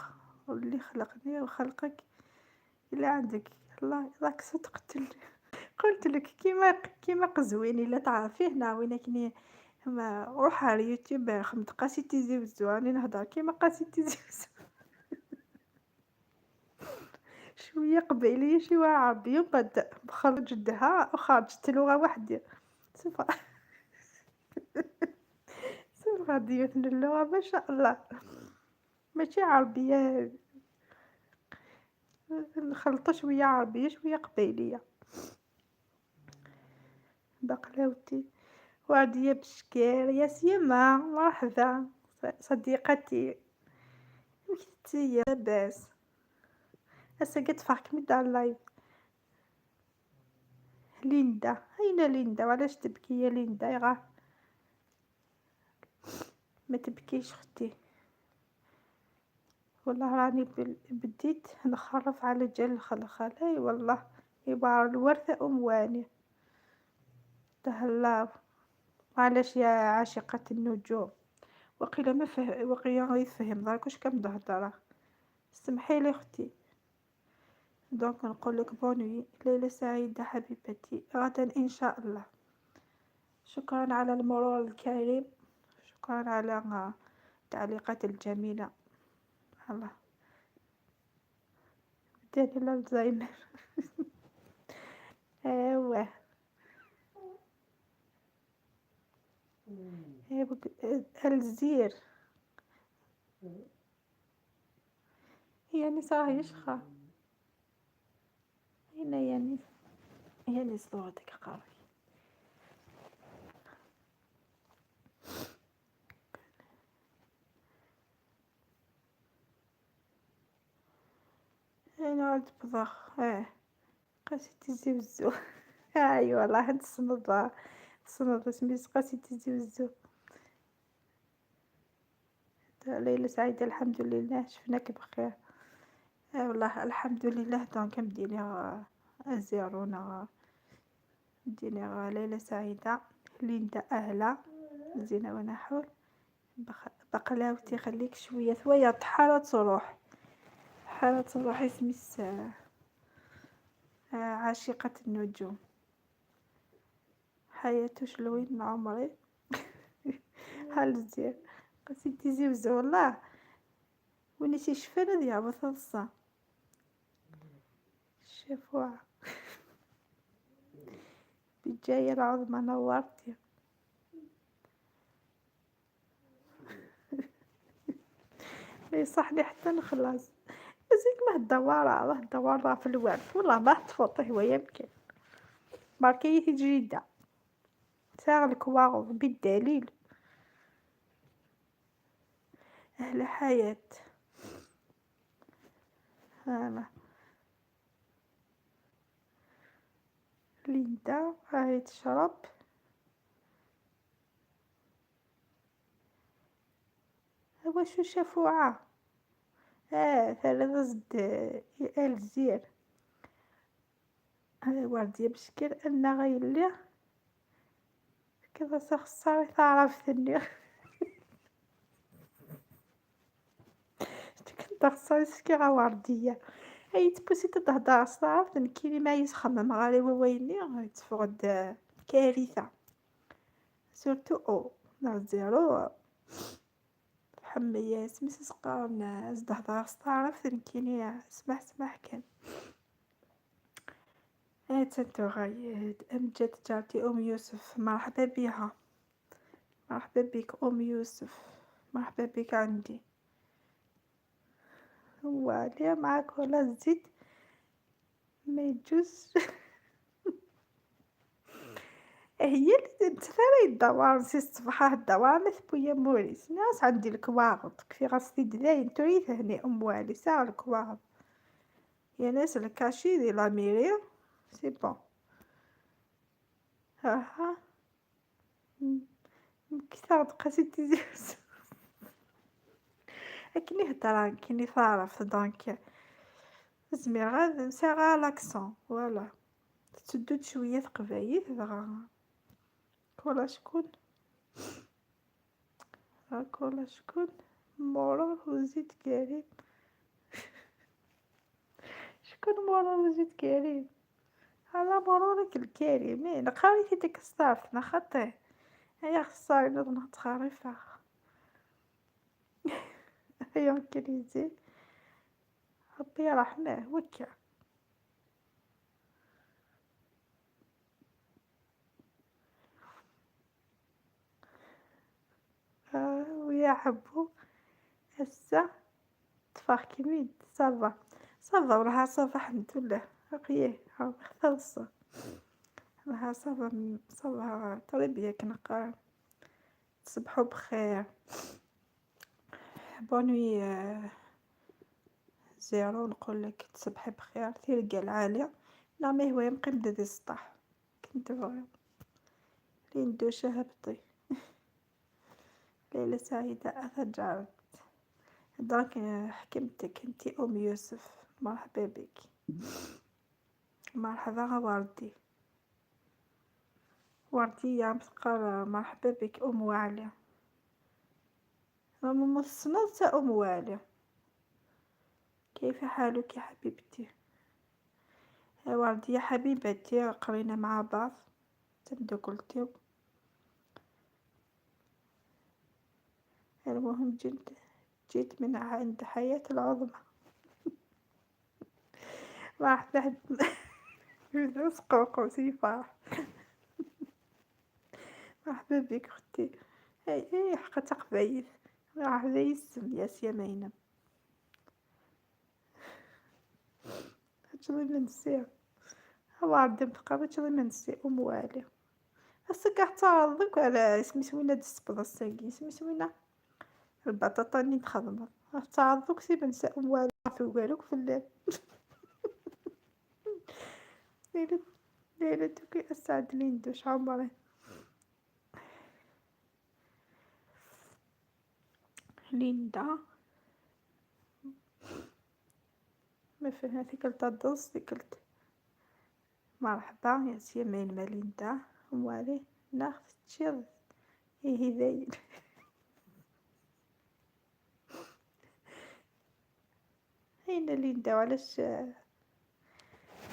[SPEAKER 1] واللي خلقني وخلقك إلا عندك الله راك صدقتلي. قلت لك كيما قزوين الا تعرفيه ناوينا كني ما روح على اليوتيوب خمت قاسيتي زوزو راني نهضر كيما قاسيتي زوزو. شويه قبيليه شويه عربيه وبعد بخرج جدها وخرجت لغه واحده سوف سوف ديتنا اللغه ما شاء الله ماشي عربيه نخلطو شويه عربيه شويه قبيليه. بقلاوتي ورديه بشكير يا سيما مرحبا صديقتي وكيتي لاباس هسه قد فاك مد على اللايف. ليندا أين ليندا وعلاش تبكي يا ليندا يا غا ما تبكيش اختي والله راني بديت نخرف على جل الخلخال اي والله يبار الورثة واني تهلاو. معلش يا عاشقة النجوم وقيلا ما وقيلا يفهم ذاك واش كم تهضر سمحي لي اختي. دونك نقول لك بونوي ليلة سعيدة حبيبتي غدا ان شاء الله. شكرا على المرور الكريم شكرا على التعليقات الجميلة. الله بداني الألزايمر. ايوه الزير يعني صاحي يشخى هنا يعني صوتك قوي. انا عاد بضخ قاسيتي زوزو. اي والله هاد الصنادة سميت قاسيتي زوزو. ليلة سعيدة الحمد لله شفناك بخير. والله الحمد لله دونك مديني الزيرونا مديني ليلة سعيدة. ليندا أهلا زينة ونحول بقلاوتي خليك شوية ثوية طحالة تروح اسميس عاشقة النجوم حياته شلوين عمري. هل زين قصيتي زوزو والله ونسي شفنا ديال بثلصة الشفوع بالجاية العظمى نورتي. يصحني حتى نخلص زيك ما الدوارة في الوالد والله ما تفوتي هو يمكن ماركيه جديدة ساغ الكواغ بالدليل. أهل حياة أنا ليندا هاي تشرب هو شو شفوعة ثلاثة زد الزير هذا وردية بشكل أن غير كذا صار تعرف ثاني. كنت خصها سكيرة وردية هاي تبوسي تهدر صافت كيلي ما يسخمم غالي وويني تفقد كارثة سورتو او زيرو حمية سميس سقارنا زدهدر صارف كيني سمح كان تنتو غايد أمجد جارتي أم يوسف مرحبا بها مرحبا بك أم يوسف مرحبا بك عندي. هو ليه معاك ولا الزيت ما يجوز. هي اللي تفاري الدوار نسيت الصباح الدوار بويا موريس ناس عندي الكواغط كفي غاسلي دلاين تريد هني والي ساعة الكواغط يا ناس الكاشي دي لاميري سي بون. ها كثر قاسيتي زيوس. كني هدران كني تعرف دونك زمير غاد ساغا لاكسون فوالا تسدد شوية قبايل دغا كولا شكون كولا شكون مورا وزيد كريم. شكون مورا وزيد كريم على مرورك الكريم انا قريتي ديك الصارت نخطي هيا خصاي نوض نتخرفها. هيا انكليزي ربي يرحمه وكا. ويا حبو هسه طفاح كيميد صافا صافا وراها صافا الحمد لله بقيه خلصة راها صافا صافا طريبيا كنقار. تصبحوا بخير بونوي زيرو نقولك تصبحي بخير تلقى العالية لا ما هو يمكن بدي السطح كنت بغي لين دوشة هبطي. ليلة سعيدة أتجارب دونك حكمتك انتي أم يوسف مرحبا بك. مرحبا وردي وردي يا مسقر مرحبا بك أم وعلي ماما مصنوطة أم وعلي كيف حالك يا حبيبتي. يا وردي يا حبيبتي قرينا مع بعض تبدو قلتي. المهم جيت من عند حياة العظمى. واحدة يدرس قوقوسي فرح. مرحبا بك اختي. هاي حقا تقبايث مرحبا يسم يا سيمينة هاتشلي من السير هو عندي متقابل هاتشلي من السير أم والي هسا قاع تعرضك على سميتو ديسبل الساقي سميتو البطاطا اللي تخدمت تعرضك سي بنسى أم والي في والوك في الليل. ليلة دوكي أسعد ليندوش عمري. ليندا ما فهمتي قلت الدوس قلت مرحبا يا سيمين ماليندا ومالي ناخذ تشير هي ذاين. هنا ليندا وعلاش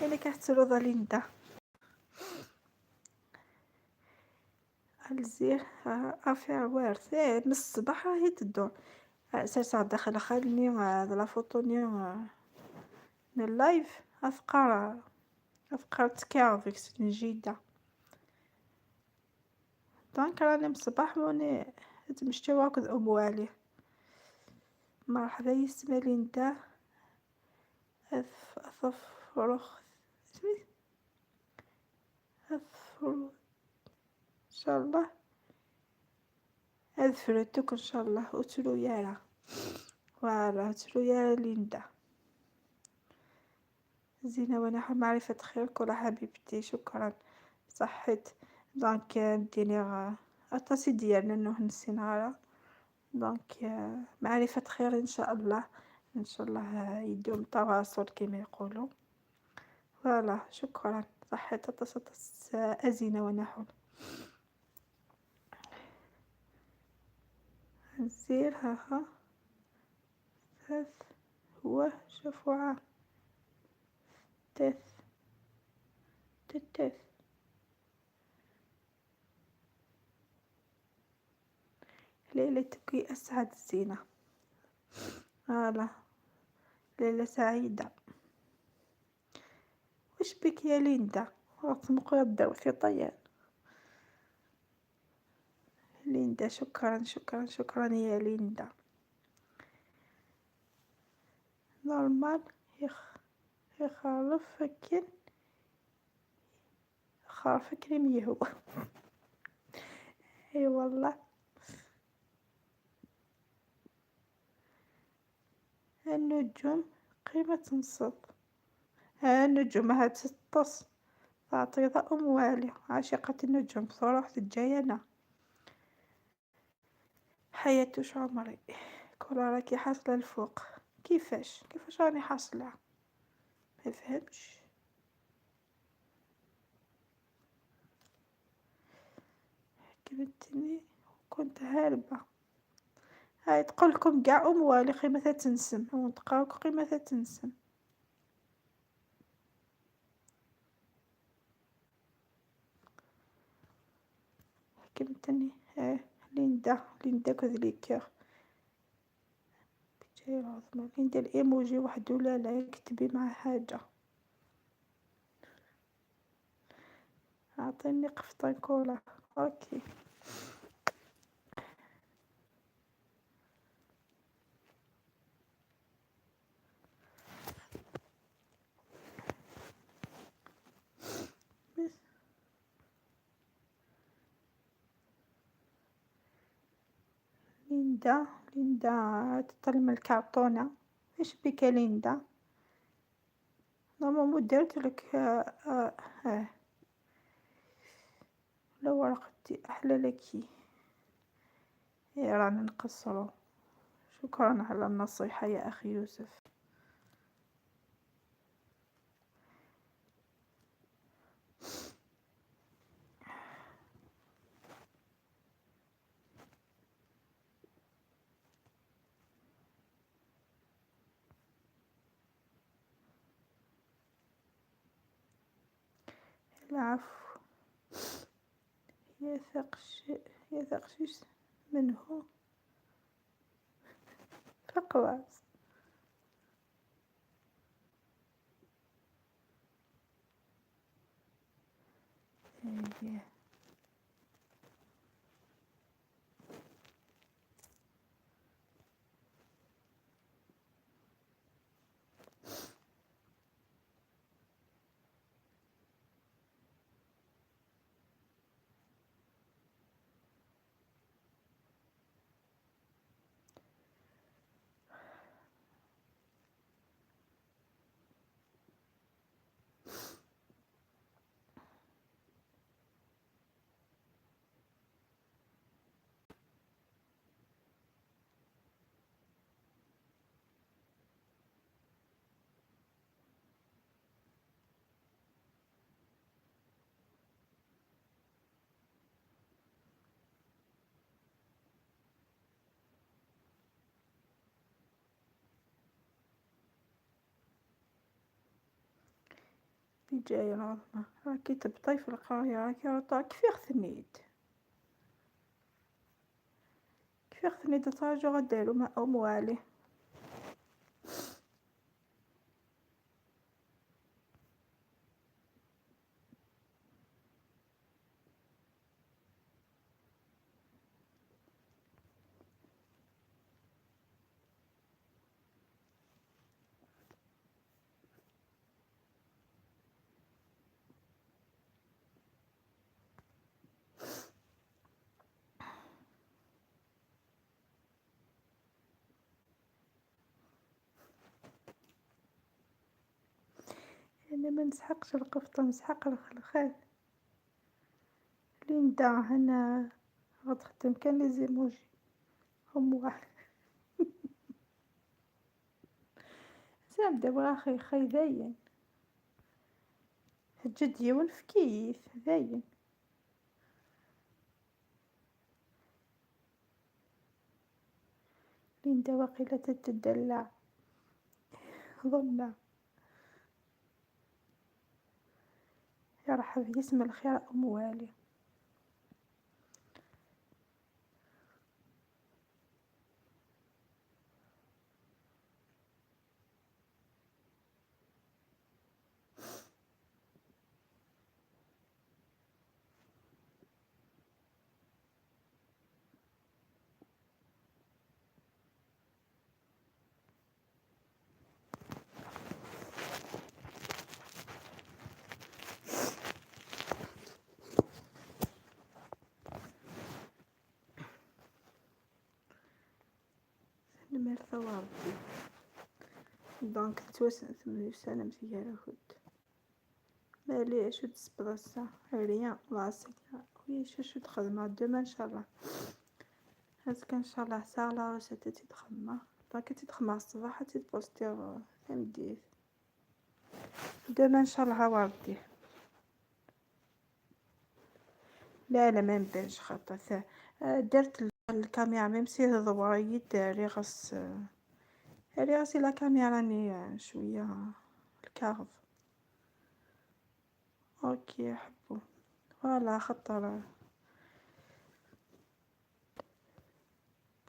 [SPEAKER 1] هنا كتروض ليندا الزير افير وارث من الصباح راهي تدور ساعة داخل خلني لا فوتوني من اللايف افكار تكاوفيك جيدة دونك راني من الصباح موني تمشي واكد ام والي. مرحبا يسمى ليندا أفرخ سميت أفرو إن شاء الله أذفرتك إن شاء الله أتلو يارا وعلى أتلو يارا ليندا زينة ونحو معرفة خير كل حبيبتي شكرا صحت دونك ديني أطاسي ديالنا إنه نسينا دونك معرفة خير إن شاء الله إن شاء الله يدوم تواصل كما يقولوا فوالا شكرا صحت أطاس أزينة ونحو نسير ها ثلاث هو شفوعة تث تتث ليلتك أسعد زينة هلا ليلة سعيدة. وش بك يا ليندا وقت مقدر في طيان ليندا، شكرا شكرا شكرا يا ليندا. نورمال يخالف فكر، خالف فكري ميهو. اي والله. النجوم قيمة نصب، النجوم هاد تطس تعطي ضوء موالي، عاشقة النجوم صراحة الجاية. حياتوش عمري كل راكي حاصلة الفوق. كيفاش راني حاصلة؟ ما فهمش. كلمتني كنت هاربة. هاي تقولكم قاع أموالي قيمتها تنسم، ونتقاوك قيمتها تنسم. كلمتني ليندا كذلك. بجاي العظمى ليندا الإيموجي وحدو لا يكتبي مع حاجة. أعطيني قفطان كولا. أوكي. بس ليندا تطلع من الكرتونة. ايش بك يا ليندا؟ ماما درتلك لو ورقتي أحلى لك. رانا نقصرو. شكرا على النصيحة يا أخي يوسف. العفو. يثقش منه فقواس. إيه. بجاي العظمى راكي تبطي في القراية، راكي كيف ثنيد تراجع غديرو ما أموالي. أنا ما نسحقش القفطة، نسحق الخلخال. ليندا هنا غتخدم كان لي زيموجي هم واحد. سام دابا خي داين الجد يون في كيف داين. ليندا واقيلا تتدلع ظنة. يرحب يسمى الخير أموالي. ميرسا وردي دونك توسن مزيان هود ماليش ود سبراسا ريان لاسيكا ويش شو تخدم دوما ان شاء الله هاسك ان شاء الله سالا واش تتخدم دونك تتخدم الصباح تبوستي مدير دوما ان شاء الله وردي لا ما نبانش خاطر درت الكاميرا ميم سي ضوايد ري غاسي لا كاميرا راني شويه الكارف اوكي حبو فوالا خطر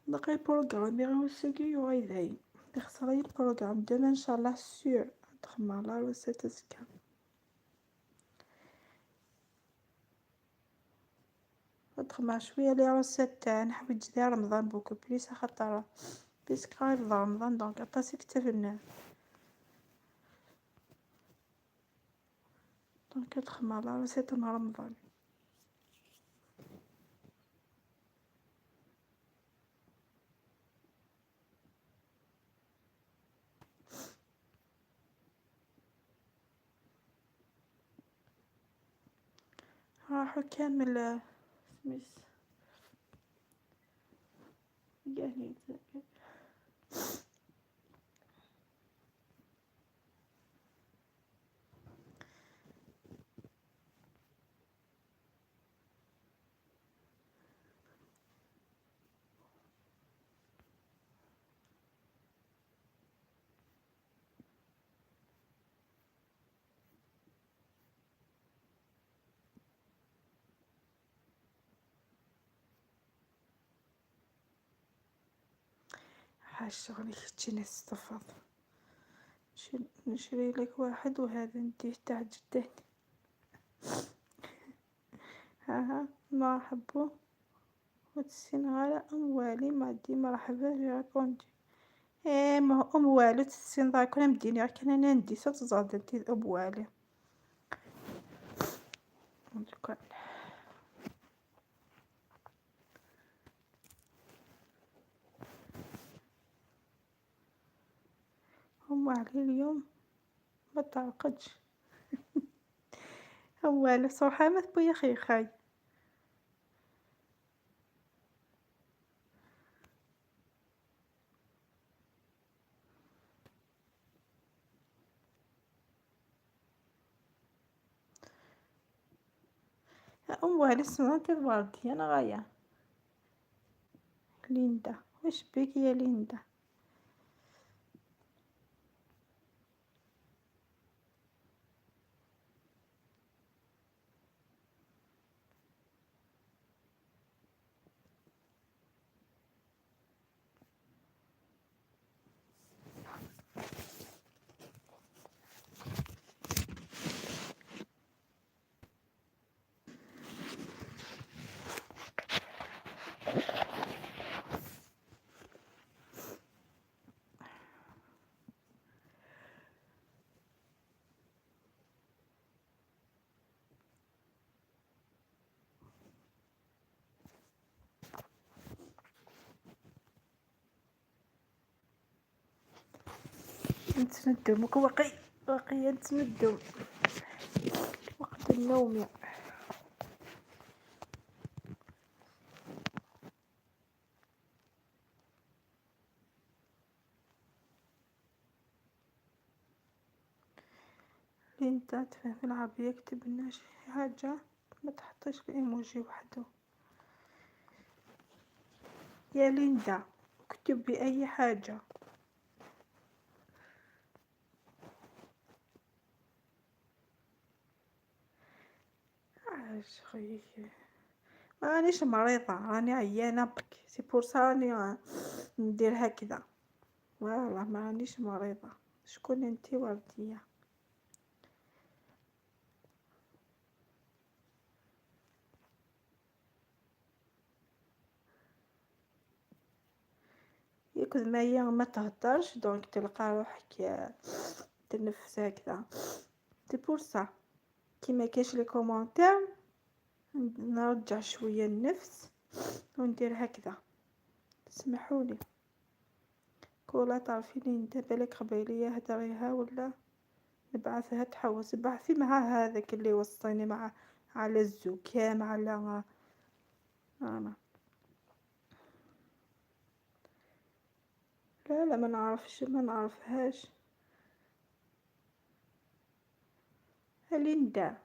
[SPEAKER 1] نقي بروغرام يغيو سيكي وغيداي يخسر البروغرام دوما ان شاء الله سور تخمر لا روسيت زكا تخمر شويه لي روسيت تاع نحب تجي رمضان بوكو بليس خاطر بيسك قريب رمضان دونك اطاسي كتبنا دونك تخمر لا روسيت مع رمضان راحو كامل سميس يعني حاج شغلي تجيني استفاض نشري لك واحد وهذا نديه تاع جداني ها ما حبو وتسين على اموالي ما دي مرحبا جا كونتي ايه ما هو اموالي تسين ضاك انا مديني راك انا ندي ستزاد انتي اموالي شكرا اموالي اليوم ما تعقدش اموالي صراحه ما تبوي خي خاي اموالي سمعت الوردي انا غايه ليندا واش بيك يا ليندا نتندم واقي نتندم وقت النوم ليندا تفهم العربية كتب لنا شي حاجة ما تحطيش ايموجي وحده يا ليندا اكتب بأي حاجة عاش ما رانيش مريضة راني عيانة بك سي بور سا راني ندير هكذا والله ما رانيش مريضة شكون انتي وردية ياكل ما هي ما تهدرش دونك تلقى روحك تنفس هكذا سي بور سا كي ما كاش لي كومونتير نرجع شويه النفس وندير هكذا تسمحوا لي ولا تعرفيني دابا لك قبيلية هدريها ولا نبعثها تحوس، بعثي مع هذاك اللي وصيني مع على الزكام على انا. لا لا، ما نعرفش، ما نعرفهاش. ليندا.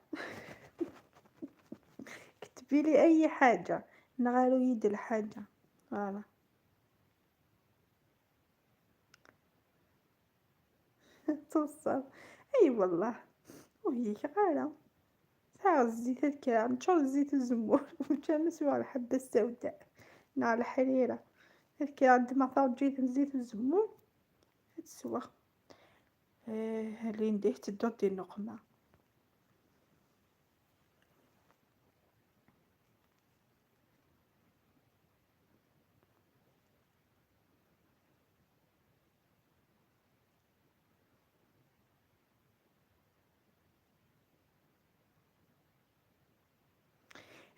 [SPEAKER 1] كتبي لي اي حاجه، نغالو يد الحاجه. فوالا. توصل. اي والله. وهي غاله. ساعة الزيت الكرام نشر زيت الزمور ومتشمس على الحبة السوداء على الحريرة. هكا عندما صار جيت زيت الزمور تسوى. اللي نديه تدور دي النقمة.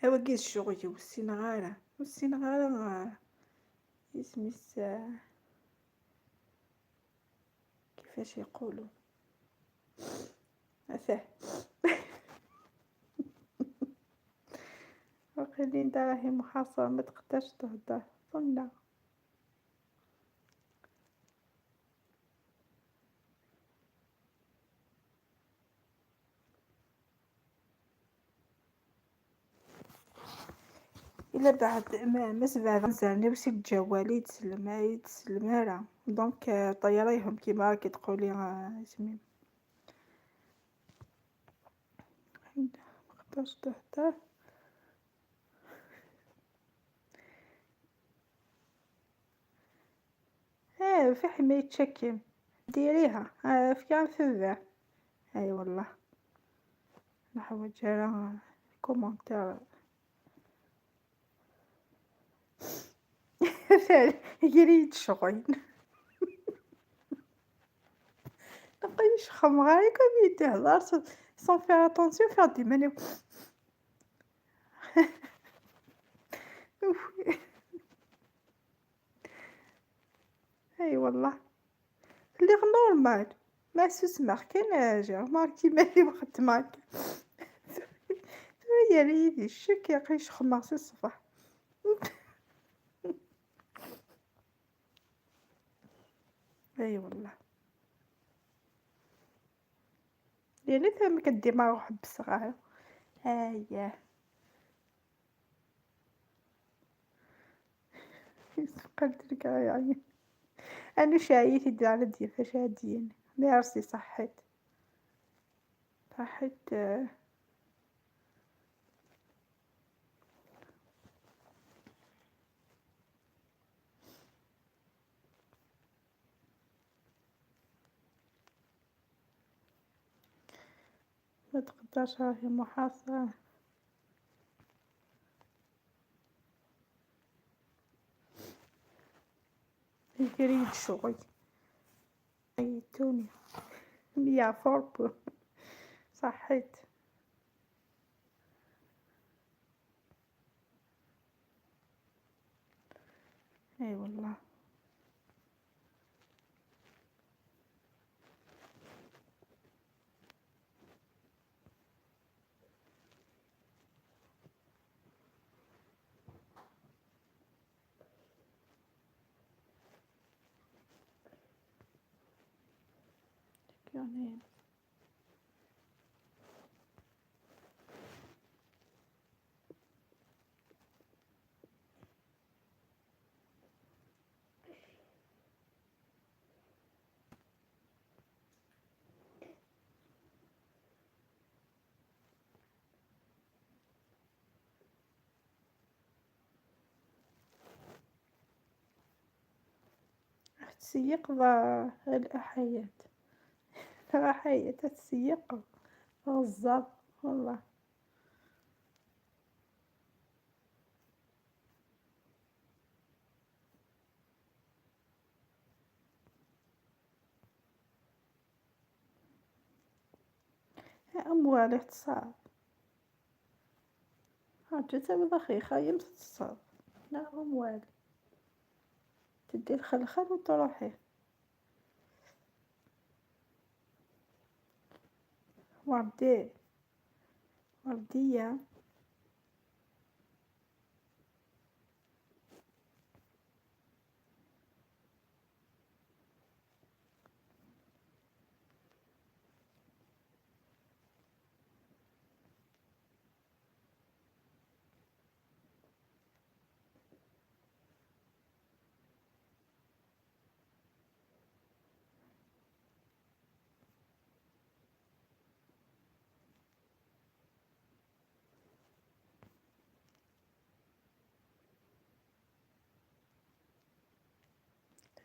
[SPEAKER 1] هو كيس شغلي والسنغالة والسنغالة. اسمي كيفاش يقولوا أثاه. وقيلين راهي محاصرة ما تقدرش تهدر قلنا. إلا بعد ما سبع زاني باش يتجاوالي يتسلمها راه دونك طيريهم كيما راكي تقولي اسمي مقدرش تهدر. في حماية تشكي ديريها في كاع فيها. اي والله نحوج على كومنتير. يريد شغل نقيش خمغاي كم يتهضر سون فير اتونسيون فير دي ماني. اي والله اللي نورمال ما سوس ماركين جا ماركي مالي وقت مارك. يا ريدي الشك يقيش خماس الصباح. اي والله يعني فهمك الدماغ وحب الصغار. اييه قلت لك يعني انا شايت يدي على دي فشادين ما عرفتي صحيت. صحيت ما تقدرش راهي محاصرة. يريد شغل عيطوني يا فوربو. صحيت. اي والله يعني تسيق الأحيات. الأحيات تسيق غزال والله. أموال اتصال حاجة تسوي ضخيخة يمس تصاب. لا أموال تدي الخلخل وتروحي. وردي، وردية.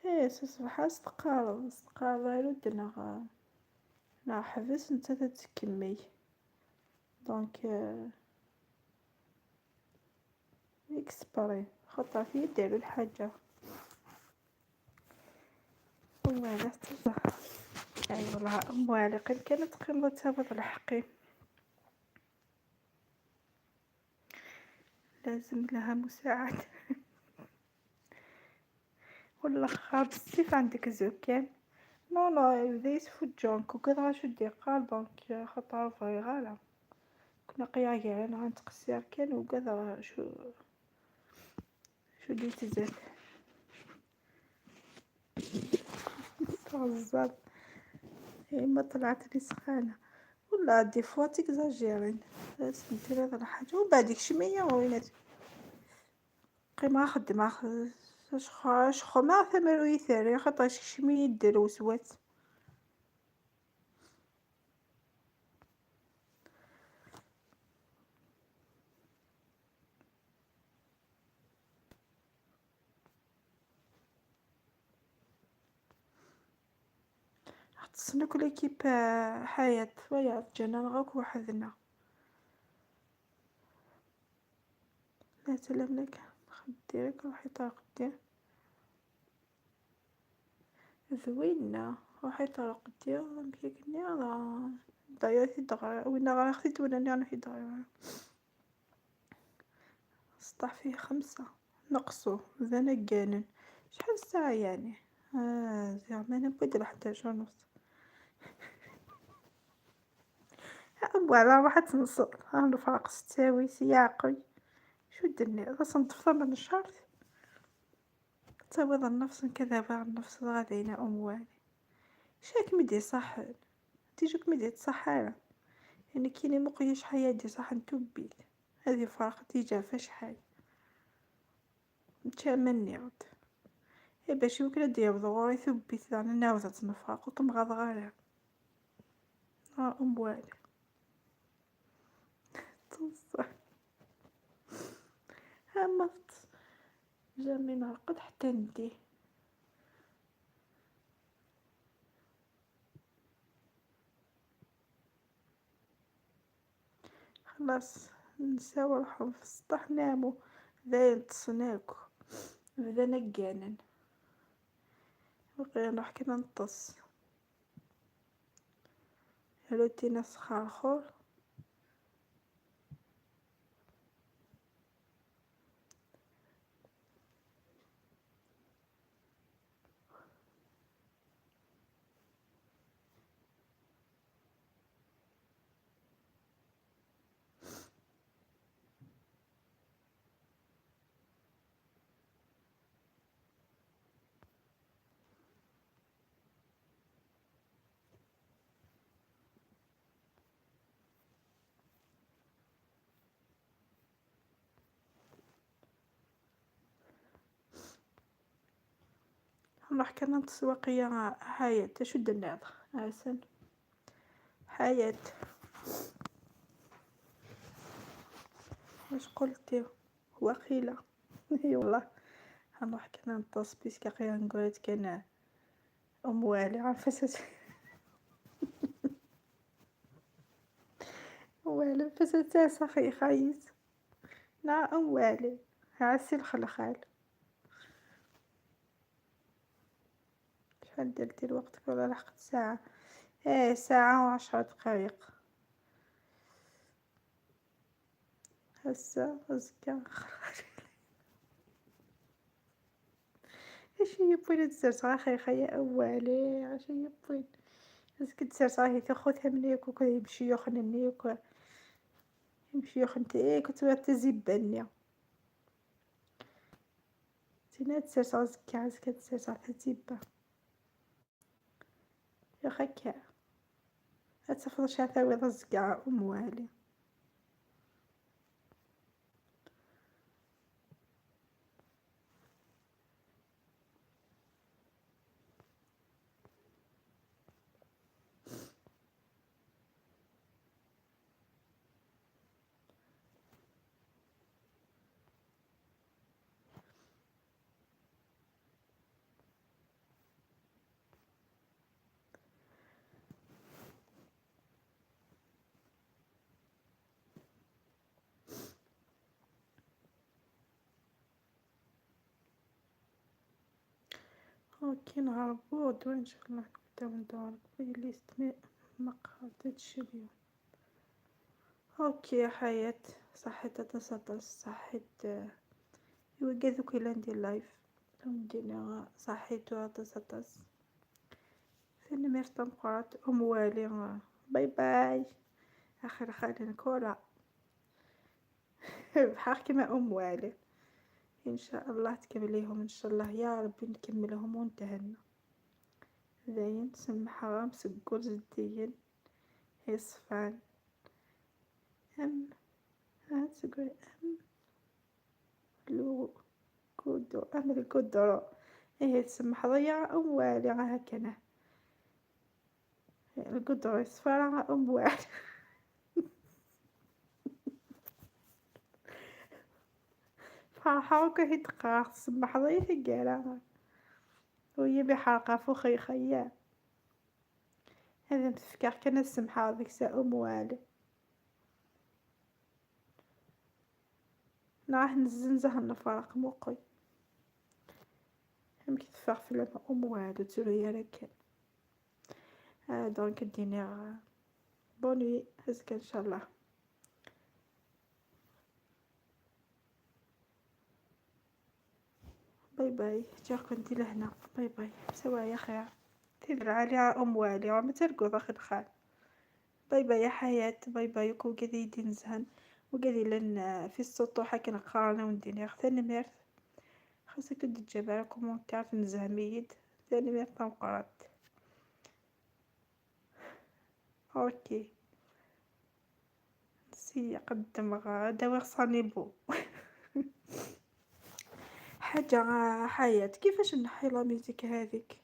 [SPEAKER 1] ايه تصبح استقرار ودنا نا حبس نتا تتكمي دونك اكسبري خطر في يديرو الحاجة ولا تصح. اي والله اموالي قد كانت قمة تهبط الحقي لازم لها مساعدة. ولا خاب السيف عندك زوكان نو نو يبدا يسفو جونك وكذا شو دير قال دونك خطر فغي غالا كنا قيا انا غنتقسير كان وكذا شو ديت زاد تهزر. هي ما طلعت لي سخانة ولا دي فوا تيكزاجيرين لازم ندير هاد الحاجة وبعديك شمية وينات قيمة خدمة شخو ما ثمرو يثاري خاطرش شمية دير وسوات خصنا كل كيب حياة ويا جانا نغاك وحدنا لا سلام لك خديرك روحي طرق دير زوينة روحي طرق دير مكيكني راه ضيعتي دغرا وين غير خديت ولا انا في دغرا سطح فيه 5 نقصو زانا كانن شحال الساعة يعني زعما انا بغيت 11:30 ولا راح تنصل انا فراق ستاوي سياقي شو درني راس نطفى من الشهر تعوض النفس كذا عن النفس غادينا اموالي شاك مدي صح تيجوك مدي تصحارة يعني كيني مقيش حياتي صح نتوبيل هذه فرق تيجا فشحال متشامني عود إيه باش يمكن ديال ضغوري ثبت أنا ناوزة نفرق وكم غاد غالي أموالي تصح همفت جامي نرقد حتى ندي خلاص نساو روحهم في السطح نامو ذاين تصناكو بدا نقانن بقي نروح كنا نطس روتينا سخارخور نروح كنا نتسوقيا حياة تشد الناظر عسل حياة واش قلتي وقيلة اي والله هنروح كنا نطس بيسكا قيا نقولت كان اموالي عارفه اموالي فساتة سخي خايس لا اموالي عسل الخلخال شحال درتي الوقت ولا لحقت ساعة ساعة و10 دقايق هسا أزكى اش يبغي تزرت اخي خيا اوالي اش يبغي اسكو تسير صاحي تاخذها منيك وكا يمشي يخنني وكا يمشي يخنتي كنت تزيبني تينا تسير صازك عزك تسير صاحي تزيبا يا خكا أتفضل شاثاوي ضزقع والي. اوكي نهربو ان شاء الله نبداو ندور بلايليست مقعدتش اليوم. اوكي يا حياة صحيت تصدر صحيت يوجد كل ندير لايف ندير صحيت تصدر ثاني مرتم قرات والي باي باي اخر خالي نكولا بحق كما والي ان شاء الله تكمليهم ان شاء الله يا ربي نكملهم وانتهنا زين سمحة مسقول زديين يصفان أم تقول أم لو كودو أم القدرة إيه تسمح ضيع أموالي هكذا القدرة يصفر أموال فرحة وكهي تقاق تسمح ضيع ثقالة وهي بحلقة فخي خيال هذا تفكر كان السمحة ذيك سا أموالي راح نزنزه النفارق موقي هم كتفاق في لما أموالي تسولي لك دونك الدينار بوني هزك إن شاء الله باي باي جا كنت لهنا باي باي سوا يا خير تدري عليها والي وما ترقض أخي الخال باي باي يا حياة باي باي وكو قدي يدي نزهن وقدي لن في السطوحة كنا قارنا ونديني ثاني ميرث خاصك تدي تجابالكم وتعرف نزهن ميد ثاني ميرث مقرات اوكي سي قدم غدا وصاني بو حاجة حياة كيفاش نحي لا ميوزيك هذيك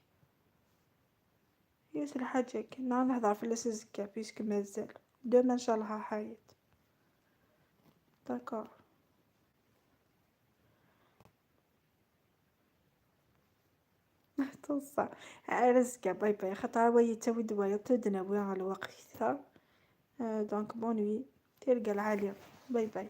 [SPEAKER 1] ياسر حاجة كنا نهضر في الاسزكا بيسك مازال دوما ان شاء الله حياة داكور توصل رزقة باي باي خاطر وي تسوي دوايا تدنا ويا الوقت دونك بونوي تلقى العالية باي باي.